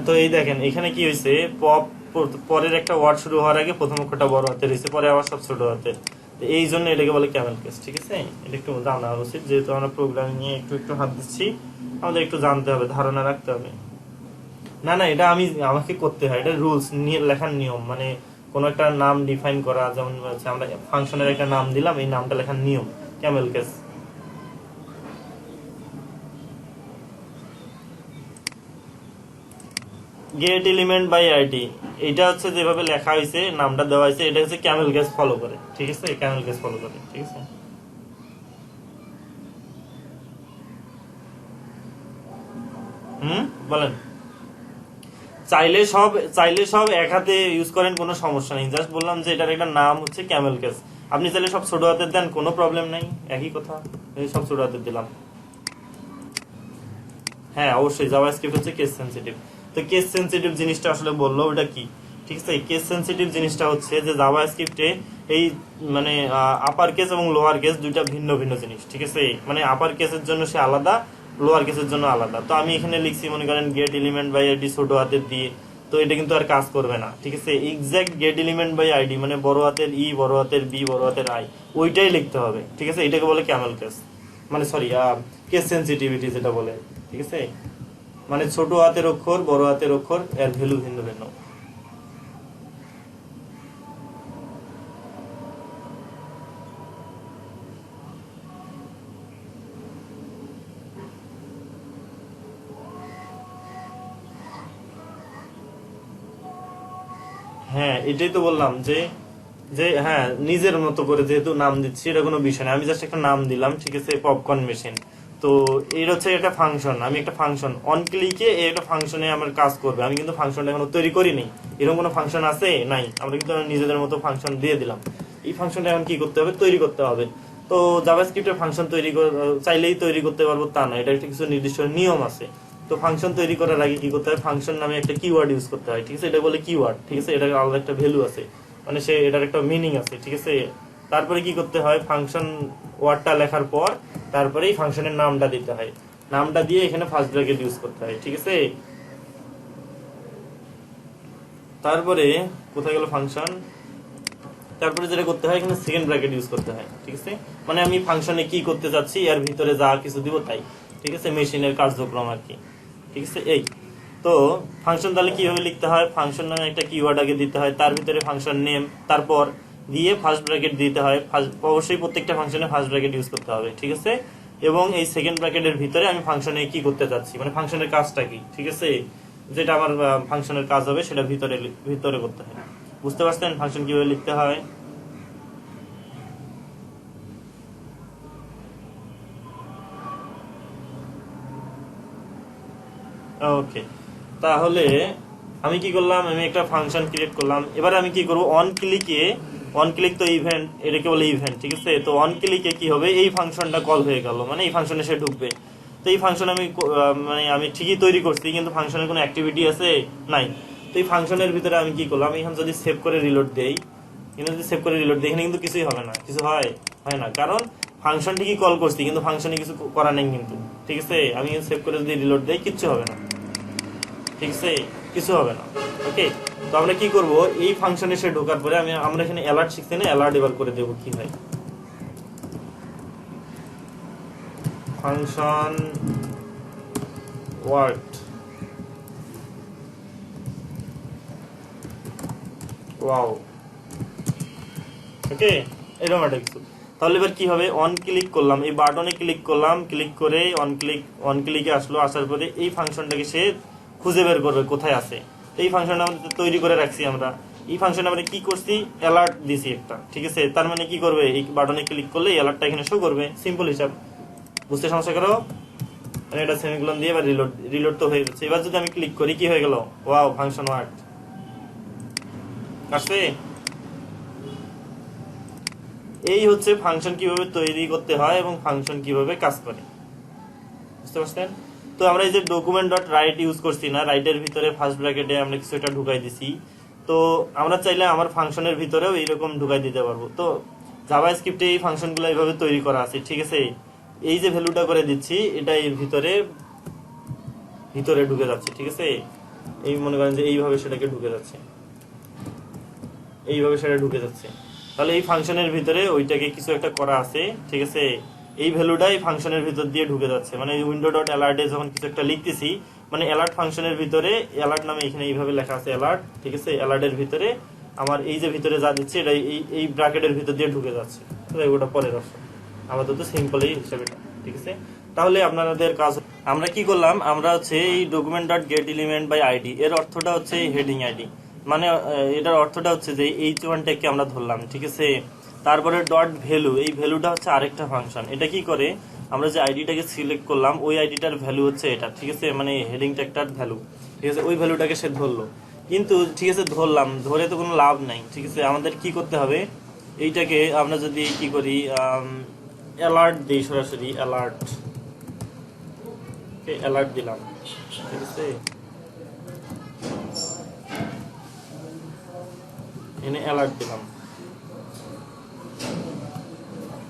তো এই দেখেন এখানে কি হয়েছে, পরের একটা ওয়ার্ড শুরু হওয়ার আগে প্রথম অক্ষরটা বড় হাতের হয়েছে, পরে আবার সব ছোট হাতের, এই জন্য এটাকে বলে ক্যামেল কেস, ঠিক আছে। এটা একটু জানা উচিত, যেহেতু আমরা প্রোগ্রামিং নিয়ে একটু হাত দিচ্ছি, আমাদের একটু জানতে হবে, ধারণা রাখতে হবে। না না, এটা আমাকে করতে হয়, এটা রুলস লেখার নিয়ম, মানে কোনো একটা নাম ডিফাইন করা, যেমন আমরা ফাংশনের একটা নাম দিলাম, এই নামটা লেখার নিয়ম camel case. Get element by ID, এটা হচ্ছে যেভাবে লেখা হয়েছে, নামটা দেওয়া হয়েছে, এটা হচ্ছে ক্যামেল কেস ফলো করে, ঠিক আছে, ক্যামেল কেস ফলো করে, ঠিক আছে। বলেন। চাইলে সব এক হাতে ইউজ করেন, কোনো সমস্যা নেই, জাস্ট বললাম যে এটার একটা নাম হচ্ছে ক্যামেল কেস। আপনি চাইলে সব ছোট হাতের দেন, কোনো প্রবলেম নাই, একই কথা, এই সব ছোট হাতের দিলাম। হ্যাঁ অবশ্যই জাভাস্ক্রিপ্ট হচ্ছে কেস সেনসিটিভ। তো কেস সেনসিটিভ জিনিসটা আসলে বললো ওটা কি, ঠিক আছে। কেস সেনসিটিভ জিনিসটা হচ্ছে যে জাভাস্ক্রিপ্টে এই মানে আপার কেস এবং লোয়ার কেস দুইটা ভিন্ন ভিন্ন জিনিস, ঠিক আছে। মানে আপার কেসের জন্য সে আলাদা, লোয়ার কেসের জন্য আলাদা। তো আমি এখানে লিখছি মনে করেন গেট এলিমেন্ট বাই আইডি ছোট হাতের দিয়ে, তো এটা কিন্তু আর কাজ করবে না, ঠিক আছে। Exact get element by ID মানে বড় হাতের ই, বড় হাতের বি, বড় হাতের আই, ওইটাই লিখতে হবে, ঠিক আছে। এটাকে বলে ক্যামেল কেস, মানে সরি কেস সেনসিটিভিটি যেটা বলে, ঠিক আছে। মানে ছোট হাতের অক্ষর, বড় হাতের অক্ষর, এর ভ্যালু ভিন্ন ভিন্ন। হ্যাঁ এটাই তো বললাম যে যে হ্যাঁ নিজের মতো করে যেহেতু নাম দিচ্ছি, এটা কোনো বিষয় না, আমি জাস্ট একটা নাম দিলাম, ঠিক আছে, পপকর্ন মেশিন। তো এর হচ্ছে একটা ফাংশন, আমি একটা ফাংশন অন ক্লিকে একটা ফাংশনে আমার কাজ করবে, আমি কিন্তু ফাংশনটা এখনো তৈরি করিনি। এরকম কোনো ফাংশন আছে নাই, আমরা কিন্তু নিজেদের মতো ফাংশন দিয়ে দিলাম। এই ফাংশনটা এখন কি করতে হবে, তৈরি করতে হবে। তো জাভাস্ক্রিপ্টের ফাংশন চাইলেই তৈরি করতে পারবো তা না, এটা একটা কিছু নির্দিষ্ট নিয়ম আছে। তো ফাংশন তৈরি করার আগে কি করতে হয়, ফাংশন নামে একটা কিওয়ার্ড ইউজ করতে হয়, ঠিক আছে। এটা বলে কিওয়ার্ড, ঠিক আছে, এটা আলাদা একটা ভ্যালু আছে, মানে সে এটার একটা মিনিং আছে, ঠিক আছে। তারপরে কি করতে হয়, ফাংশন ওয়ার্ডটা লেখার পর তারপরে এই ফাংশনের নামটা দিতে হয়, নামটা দিয়ে এখানে ফার্স্ট ব্র্যাকেট ইউজ করতে হয়, ঠিক আছে। তারপরে কোথায় গেল ফাংশন, তারপরে যেটা করতে হয় এখানে সেকেন্ড ব্র্যাকেট ইউজ করতে হয়, ঠিক আছে। মানে আমি ফাংশনে কি করতে চাচ্ছি এর ভিতরে যা কিছু দিব তাই, ঠিক আছে, মেশিনের কার্যক্রম আর কি, ঠিক আছে। এই তো ফাংশন তাহলে কিভাবে লিখতে হয়, ফাংশন নামে একটা কিওয়ার্ড আগে দিতে হয়, তার ভিতরে ফাংশন নেম, তারপর দিয়ে ফার্স্ট ব্র্যাকেট দিতে হয়, অবশ্যই প্রত্যেকটা ফাংশনে ফার্স্ট ব্র্যাকেট ইউজ করতে হবে, ঠিক আছে। এবং এই সেকেন্ড ব্র্যাকেটের ভিতরে আমি ফাংশনে কি করতে চাচ্ছি, মানে ফাংশনের কাজটা কি, ঠিক আছে, যেটা আমার ফাংশনের কাজ হবে সেটা ভিতরে ভিতরে করতে হয়। বুঝতে পারছেন ফাংশন কিভাবে লিখতে হয়? ওকে, তাহলে আমি কি করলাম, আমি একটা ফাংশন ক্রিয়েট করলাম। এবার আমি কি করব, অন ক্লিক তো ইভেন্ট, এটাকে বলে ইভেন্ট, ঠিক আছে। তো অন ক্লিকে কি হবে, এই ফাংশনটা কল হয়ে গেল, মানে এই ফাংশনে সে ঢুকবে। তো এই ফাংশন মানে আমি ঠিকই তৈরি করছি, কিন্তু ফাংশনের কোনো অ্যাক্টিভিটি আছে নাই। তো এই ফাংশনের ভিতরে আমি কি করলাম, এখন যদি সেভ করে রিলোড দেই, এখানে যদি সেভ করে রিলোড দিই, এখানে কিন্তু কিছুই হবে না, কিছু হয় না, কারণ ফাংশন ঠিকই কল করছি কিন্তু ফাংশনে কিছু করা নেই কিন্তু, ঠিক আছে। আমি সেভ করে যদি রিলোড দেই কিচ্ছু হবে না, ঠিক আছে, কিছু হবে না। ওকে, তো আমরা কি করব, এই ফাংশনে সে ঢোকার পরে আমরা এখানে অ্যালার্ট শিখছি না, অ্যালার্ট এবার করে দেব কি হয়, ফাংশন ওয়ার্ড ওয়াও, ওকে, এরকম একটা কিছু। তাহলে এবার কি হবে, অন ক্লিক করলাম, এই বাটনে ক্লিক করলাম, ক্লিক করে অন ক্লিকে আসলো, আসার পরে এই ফাংশনটাকে সে খুঁজে বের করবে কোথায় আছে। এই ফাংশনটা আমাদের তৈরি করে রাখছি আমরা, এই ফাংশনে আমরা কি করছি, অ্যালার্ট দিছি একটা, ঠিক আছে। তার মানে কি করবে, এই বাটনে ক্লিক করলে অ্যালার্টটা এখানে শো করবে, সিম্পল হিসাব। বুঝতে সমস্যা করো, মানে এটা সেমিকোলন দিয়ে এবার রিলোড তো হয়ে যাচ্ছে। এবার যদি আমি ক্লিক করি কি হয়ে গেল, ওয়াও, ফাংশন ওয়ার্ড আসছে। এই হচ্ছে ফাংশন কিভাবে তৈরি করতে হয় এবং ফাংশন কিভাবে কাজ করে, বুঝতে পারছেন। তো আমরা এই যে ডকুমেন্ট ডট রাইট ইউজ করছি না, রাইটের ভিতরে ফার্স্ট ব্র্যাকেটে আমরা কিছু একটা ঢুকাই দিছি। তো আমরা চাইলে আমার ফাংশনের ভিতরেও এইরকম ঢুকাই দিতে পারবো। তো জাভাস্ক্রিপ্টে এই ফাংশনগুলো এইভাবে তৈরি করা আছে, ঠিক আছে। এই যে ভ্যালুটা করে দিচ্ছি এটা এর ভিতরে ঢুকে যাচ্ছে, ঠিক আছে। এই মনে করেন যে এইভাবে সেটাকে ঢুকে যাচ্ছে, এইভাবে সেটা ঢুকে যাচ্ছে। তাহলে এই ফাংশনের ভিতরে ওইটাকে কিছু একটা করা আছে, ঠিক আছে। এই ভ্যালুটাই ফাংশনের ভিতর দিয়ে ঢুকে যাচ্ছে, মানে উইন্ডো ডট অ্যালার্টে যখন কিছু একটা লিখতেছি, মানে অ্যালার্ট ফাংশনের ভিতরে অ্যালার্ট নামে এখানে এইভাবে লেখা আছে অ্যালার্ট, ঠিক আছে। অ্যালার্টের ভিতরে আমার এই যে ভিতরে যা দিচ্ছে এটা এই ব্র্যাকেটের ভিতর দিয়ে ঢুকে যাচ্ছে, ওটা পরের অপশন, আপাতত সিম্পল এই হিসাবে, ঠিক আছে। তাহলে আপনাদের কাজ আমরা কি করলাম, আমরা হচ্ছে এই document dot get element by ID এর অর্থটা হচ্ছে হেডিং আইডি, মানে এটার অর্থটা হচ্ছে যে H1 ট্যাগকে আমরা ধরলাম, ঠিক আছে। তারপরে ডট ভ্যালু, এই ভ্যালুটা হচ্ছে আরেকটা ফাংশন, এটা কি করে, আমরা যে আইডিটাকে সিলেক্ট করলাম ওই আইডিটার ভ্যালু হচ্ছে এটা, ঠিক আছে, মানে হেডিং ট্যাগটার ভ্যালু, ঠিক আছে, ওই ভ্যালুটাকে সে ধরলো। কিন্তু ঠিক আছে ধরলাম, ধরে তো কোনো লাভ নাই, ঠিক আছে, আমাদের কি করতে হবে, এইটাকে আমরা যদি কি করি, অ্যালার্ট দিই, সরাসরি অ্যালার্ট, অ্যালার্ট দিলাম, ঠিক আছে, এখানে অ্যালার্ট দিলাম,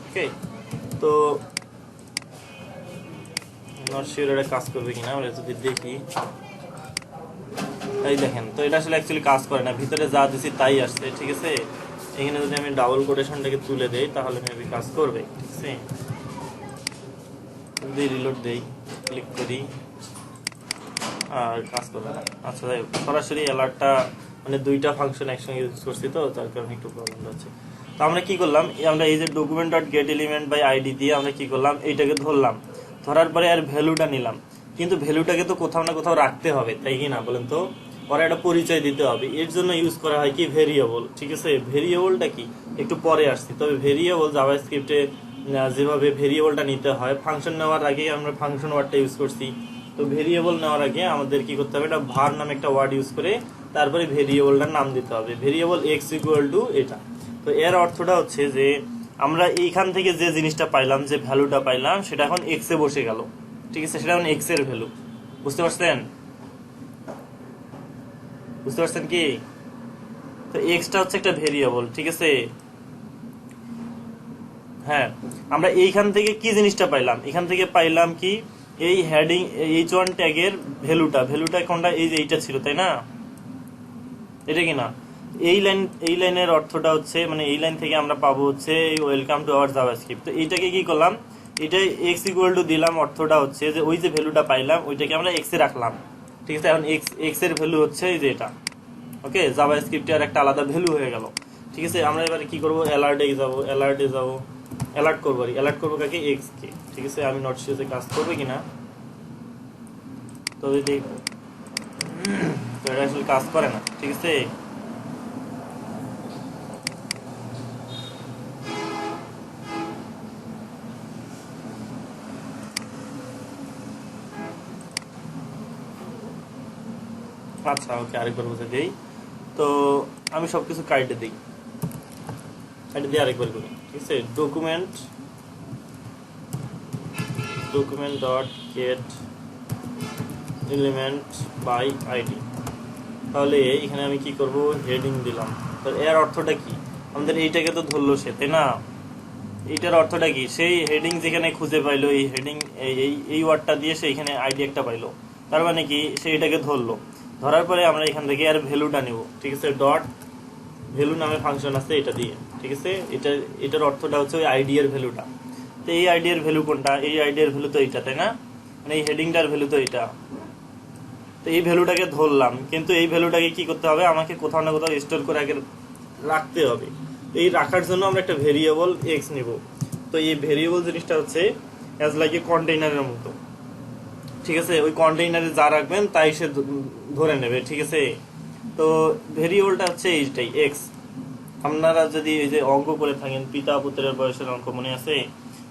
ওকে। তো নট শিওর এটা কাজ করবে কিনা, আমরা যদি দেখি, এই দেখেন, তো এটা আসলে অ্যাকচুয়ালি কাজ করে না, ভিতরে যা দিছি তাই আসছে, ঠিক আছে। এখানে যদি আমি ডাবল কোটেশনটাকে তুলে দেই তাহলে মেবি কাজ করবে, ঠিক আছে। যদি রিলোড দেই, ক্লিক করি, আর কাজ করবে না। আচ্ছা যাই হোক, সরাসরি অ্যালার্টটা মানে দুইটা ফাংশন একসঙ্গে ইউজ করছি তো, যার কারণে একটু প্রবলেম হচ্ছে। তো আমরা কি করলাম, আমরা এই যে document dot get element by ID দিয়ে আমরা কি করলাম, এইটাকে ধরলাম, ধরার পরে আর ভ্যালুটা নিলাম, কিন্তু ভ্যালুটাকে তো কোথাও না কোথাও রাখতে হবে, তাই কি না বলেন তো, পরে একটা পরিচয় দিতে হবে, এর জন্য ইউজ করা হয় কি ভেরিয়েবল, ঠিক আছে। ভেরিয়েবলটা কি একটু পরে আসছি, তবে ভেরিয়েবল জাভাস্ক্রিপ্টে যেভাবে ভেরিয়েবলটা নিতে হয়, ফাংশন নেওয়ার আগে আমরা ফাংশন ওয়ার্ডটা ইউজ করছি, তো ভেরিয়েবল নেওয়ার আগে আমাদের কি করতে হবে, এটা ভার নামে একটা ওয়ার্ড ইউজ করে তারপরে ভেরিয়েবলটার নাম দিতে হবে, ভেরিয়েবল এক্স ইকুয়াল টু এটা। তো এর অর্থটা হচ্ছে যে আমরা এইখান থেকে যে জিনিসটা পাইলাম, যে ভ্যালুটা পাইলাম, সেটা এখন এক্স এ বসে গেল, ঠিক আছে, সেটা এখন এক্স এর ভ্যালু, বুঝতে পারছেন, বুঝতে পারছেন কি। তো এক্সটা হচ্ছে একটা ভেরিয়েবল, ঠিক আছে। হ্যাঁ, আমরা এইখান থেকে কি জিনিসটা পাইলাম, এখান থেকে পাইলাম কি, এই হেডিং H1 ট্যাগের ভ্যালুটা কোনটা, এই যে এইটা ছিল, তাই না, এটা কি না, এই লাইনের অর্থটা হচ্ছে, মানে এই লাইন থেকে আমরা পাবো হচ্ছে ওয়েলকাম টু আওয়ার জাভাস্ক্রিপ্ট। তো এইটাকে কি করলাম, এটা এক্স ইকুয়াল টু দিলাম, অর্থটা হচ্ছে যে ওই যে ভ্যালুটা পাইলাম ওইটাকে আমরা এক্স এ রাখলাম, ঠিক আছে। এখন এক্স এর ভ্যালু হচ্ছে এই যে এটা, ওকে, জাভাস্ক্রিপ্টে আর একটা আলাদা ভ্যালু হয়ে গেল, ঠিক আছে। আমরা এবারে কি করবো, অ্যালার্টে যাব, অ্যালার্ট করবো, অ্যালার্ট করবো কাকে, এক্স কে, ঠিক আছে। আমি নট শিওর কাজ করবে কিনা, তবে দেখবো, তো এটা আসলে কাজ করে না, ঠিক আছে। আচ্ছা ওকে, আরেকবার বুঝে দিই। তো আমি সবকিছু কাইটে দিই, কাইটে দিয়ে আরেকবার করি, ঠিক আছে। Document dot get element by ID, তাহলে এখানে আমি কি করব, হেডিং দিলাম। তো এর অর্থটা কি, আমাদের এইটাকে তো ধরলো সে, তাই না, এইটার অর্থটা কি, সেই হেডিং যেখানে খুঁজে পাইলো, এই হেডিং এই ওয়ার্ডটা দিয়ে সে এখানে আইডি একটা পাইলো, তার মানে কি সে এটাকে ধরলো, ধরার পরে আমরা এখান থেকে আর ভ্যালুটা নিব, ঠিক আছে, ডট ভ্যালু নামে ফাংশন আছে এটা দিয়ে, ঠিক আছে। এটার অর্থটা হচ্ছে ওই আইডি এর ভ্যালুটা। তো এই আইডি এর ভ্যালু কোনটা, এই আইডি এর ভ্যালু তো এইটা, তাই না, মানে এই হেডিংটার ভ্যালু তো এইটা। তো এই ভ্যালুটাকে ধরলাম, কিন্তু এই ভ্যালুটাকে কি করতে হবে, আমাকে কোথাও না কোথাও স্টোর করে আগে রাখতে হবে। তো এই রাখার জন্য আমরা একটা ভেরিয়েবল এক্স নিব। তো এই ভেরিয়েবল জিনিসটা হচ্ছে অ্যাজ লাইক এ কন্টেইনারের মতো, ঠিক আছে। ওই কন্টেইনারে যা রাখবেন তাই সে ধরে নেবে, ঠিক আছে। তো ভেরিয়েবলটা হচ্ছে এইটাই এক্স। আপনারা যদি এই যে অঙ্ক করে থাকেন, পিতা পুত্রের বয়সের অঙ্ক মনে আছে,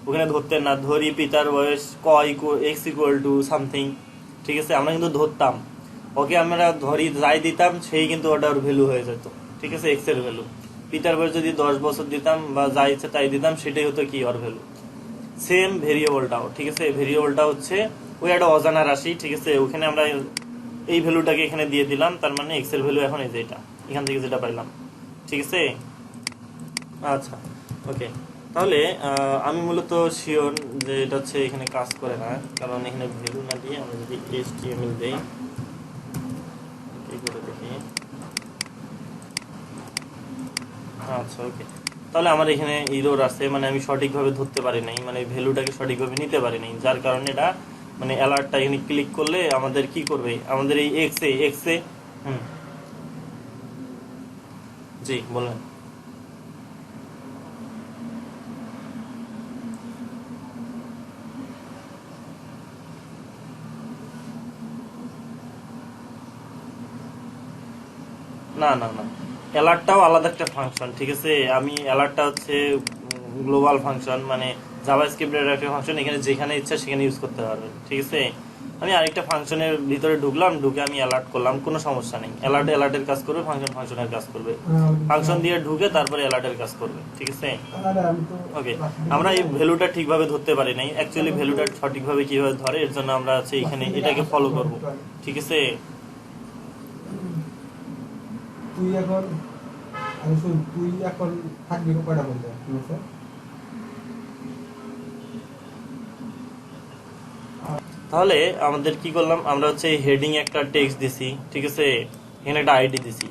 ওখানে ধরতেন না, ধরি পিতার বয়স এক্স ইকুয়াল টু সামথিং, ঠিক আছে, আমরা কিন্তু ধরতাম, ওকে আমরা ধরি যাই দিতাম সেই কিন্তু ওটার ভ্যালু হয়ে যেত, ঠিক আছে, এক্স এর ভ্যালু। পিতার বয়স যদি 10 বছর দিতাম বা যা ইচ্ছে তাই দিতাম, সেটাই হতো কি ওর ভ্যালু। সেম ভেরিয়েবলটাও, ঠিক আছে, ভেরিয়েবলটা হচ্ছে ওই একটা অজানা রাশি, ঠিক আছে, ওখানে আমরা এই ভ্যালুটাকে এখানে দিয়ে দিলাম, তার মানে এক্স এর ভ্যালু এখন এই যে এটা, এখান থেকে যেটা পাইলাম, ঠিক আছে। আচ্ছা ওকে, তাহলে আমি মূলত শিওর যে এটা হচ্ছে এখানে কাজ করে না, কারণ এখানে ভ্যালু না দিয়ে আমরা যদি HTML দেই, কি করে দেখি, আচ্ছা ওকে, তাহলে আমার এখানে ইরোর আছে, মানে আমি সঠিকভাবে ধরতে পারি নাই, মানে ভ্যালুটাকে সঠিকভাবে নিতে পারি নাই, যার কারণে এটা মানে অ্যালার্টটা এখানে ক্লিক করলে আমাদের কি করবে, আমাদের এই এক্স এ হুম, জি বলেন। না না না, অ্যালার্টটাও আলাদা একটা ফাংশন, ঠিক আছে। আমি অ্যালার্টটা হচ্ছে গ্লোবাল ফাংশন, মানে জাভাস্ক্রিপ্টের একটা ফাংশন, এখানে যেখানে ইচ্ছা সেখানে ইউজ করতে পারবেন, ঠিক আছে। আমি আরেকটা ফাংশনের ভিতরে ঢুকলাম, ঢুকে আমি অ্যালার্ট করলাম, কোনো সমস্যা নেই। অ্যালার্ট অ্যালার্টের কাজ করবে, ফাংশন ফাংশনের কাজ করবে, ফাংশন দিয়ে ঢুকে তারপরে অ্যালার্টের কাজ করবে, ঠিক আছে। ওকে, আমরা এই ভ্যালুটা ঠিকভাবে ধরতে পারি নাই, অ্যাকচুয়ালি ভ্যালুটা সঠিকভাবে কিভাবে ধরে এর জন্য আমরা হচ্ছে এখানে এটাকে ফলো করব, ঠিক আছে। তুই এখন আমি শুন, তুই এখন থাকবি কয়টা বলতে, ঠিক আছে? তাহলে আমাদের কি করলাম, আমরা হচ্ছে হেডিং একটা টেক্সট দিছি, ঠিক আছে। এখানে একটা আইডি দিছি,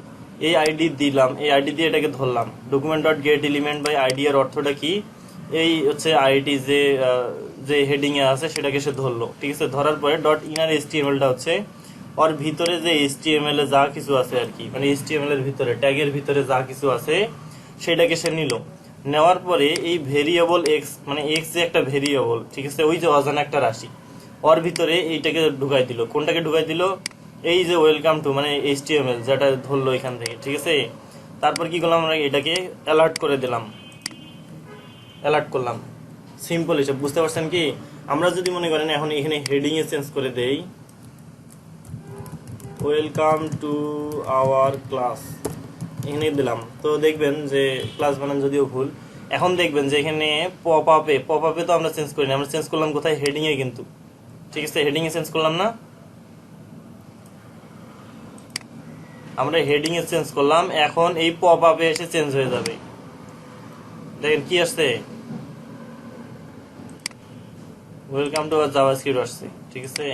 এই আইডি দিলাম, এই আইডি দিয়ে এটাকে ধরলাম। Document dot get element by ID এর অর্থটা কি, এই হচ্ছে আইডি যে যে হেডিং এ আছে সেটাকে সে ধরলো, ঠিক আছে। ধরার পরে ডট ইনার এইচটিএমএলটা হচ্ছে ওর ভিতরে যে এইচটিএমএল এ যা কিছু আছে আর কি, মানে এইচটিএমএল এর ভিতরে ট্যাগের ভিতরে যা কিছু আছে সেটাকে সে নিল। নেওয়ার পরে এই ভেরিয়েবল এক্স, মানে এক্স যে একটা ভেরিয়েবল, ঠিক আছে, ওই যে অজানা একটা রাশি, ওর ভিতরে এইটাকে ঢুকাই দিল। কোনটাকে ঢুকাই দিল, এই যে ওয়েলকাম টু, মানে এইচটিএমএল যেটা ধরলো এখান থেকে, ঠিক আছে। তারপর কি করলাম, আমরা এটাকে অ্যালার্ট করে দিলাম, অ্যালার্ট করলাম। সিম্পল হিসাব, বুঝতে পারছেন কি। আমরা যদি মনে করেন এখন এখানে হেডিং এ চেঞ্জ করে দেই, ওয়েলকাম টু আওয়ার ক্লাস, এখানে দিলাম, তো দেখবেন যে ক্লাস বানান যদিও ভুল, এখন দেখবেন যে এখানে পপ আপে তো আমরা চেঞ্জ করিনি, আমরা চেঞ্জ করলাম কোথায়, হেডিং এ কিন্তু, ঠিক আছে। হেডিং এ চেঞ্জ করলাম না, আমরা হেডিং এ চেঞ্জ করলাম, এখন এই পপ আপে এসে চেঞ্জ হয়ে যাবে। দেখেন কি আসছে, ওয়েলকাম টু জাভাস্ক্রিপ্ট আসছে, ঠিক আছে।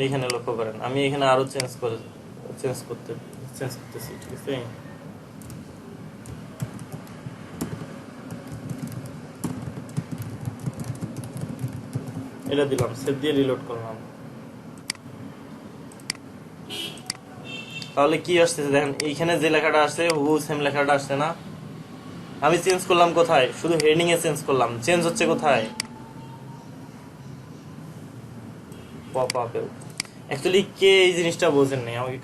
এইখানে লক্ষ্য করেন, আমি এখানে আরো চেঞ্জ করতেছি, ঠিক আছে। এটা দিলাম, সেভ দিয়ে রিলোড করলাম, তাহলে কি আসছে দেখেন, এইখানে যে লেখাটা আসছে হুবহু সেম লেখাটা আসছে না। আমি চেঞ্জ করলাম কোথায়, শুধু হেডিং এ চেঞ্জ করলাম, চেঞ্জ হচ্ছে কোথায়, পপ আপে। অ্যাকচুয়ালি কে এই জিনিসটা বোঝেন নাই, আমাকে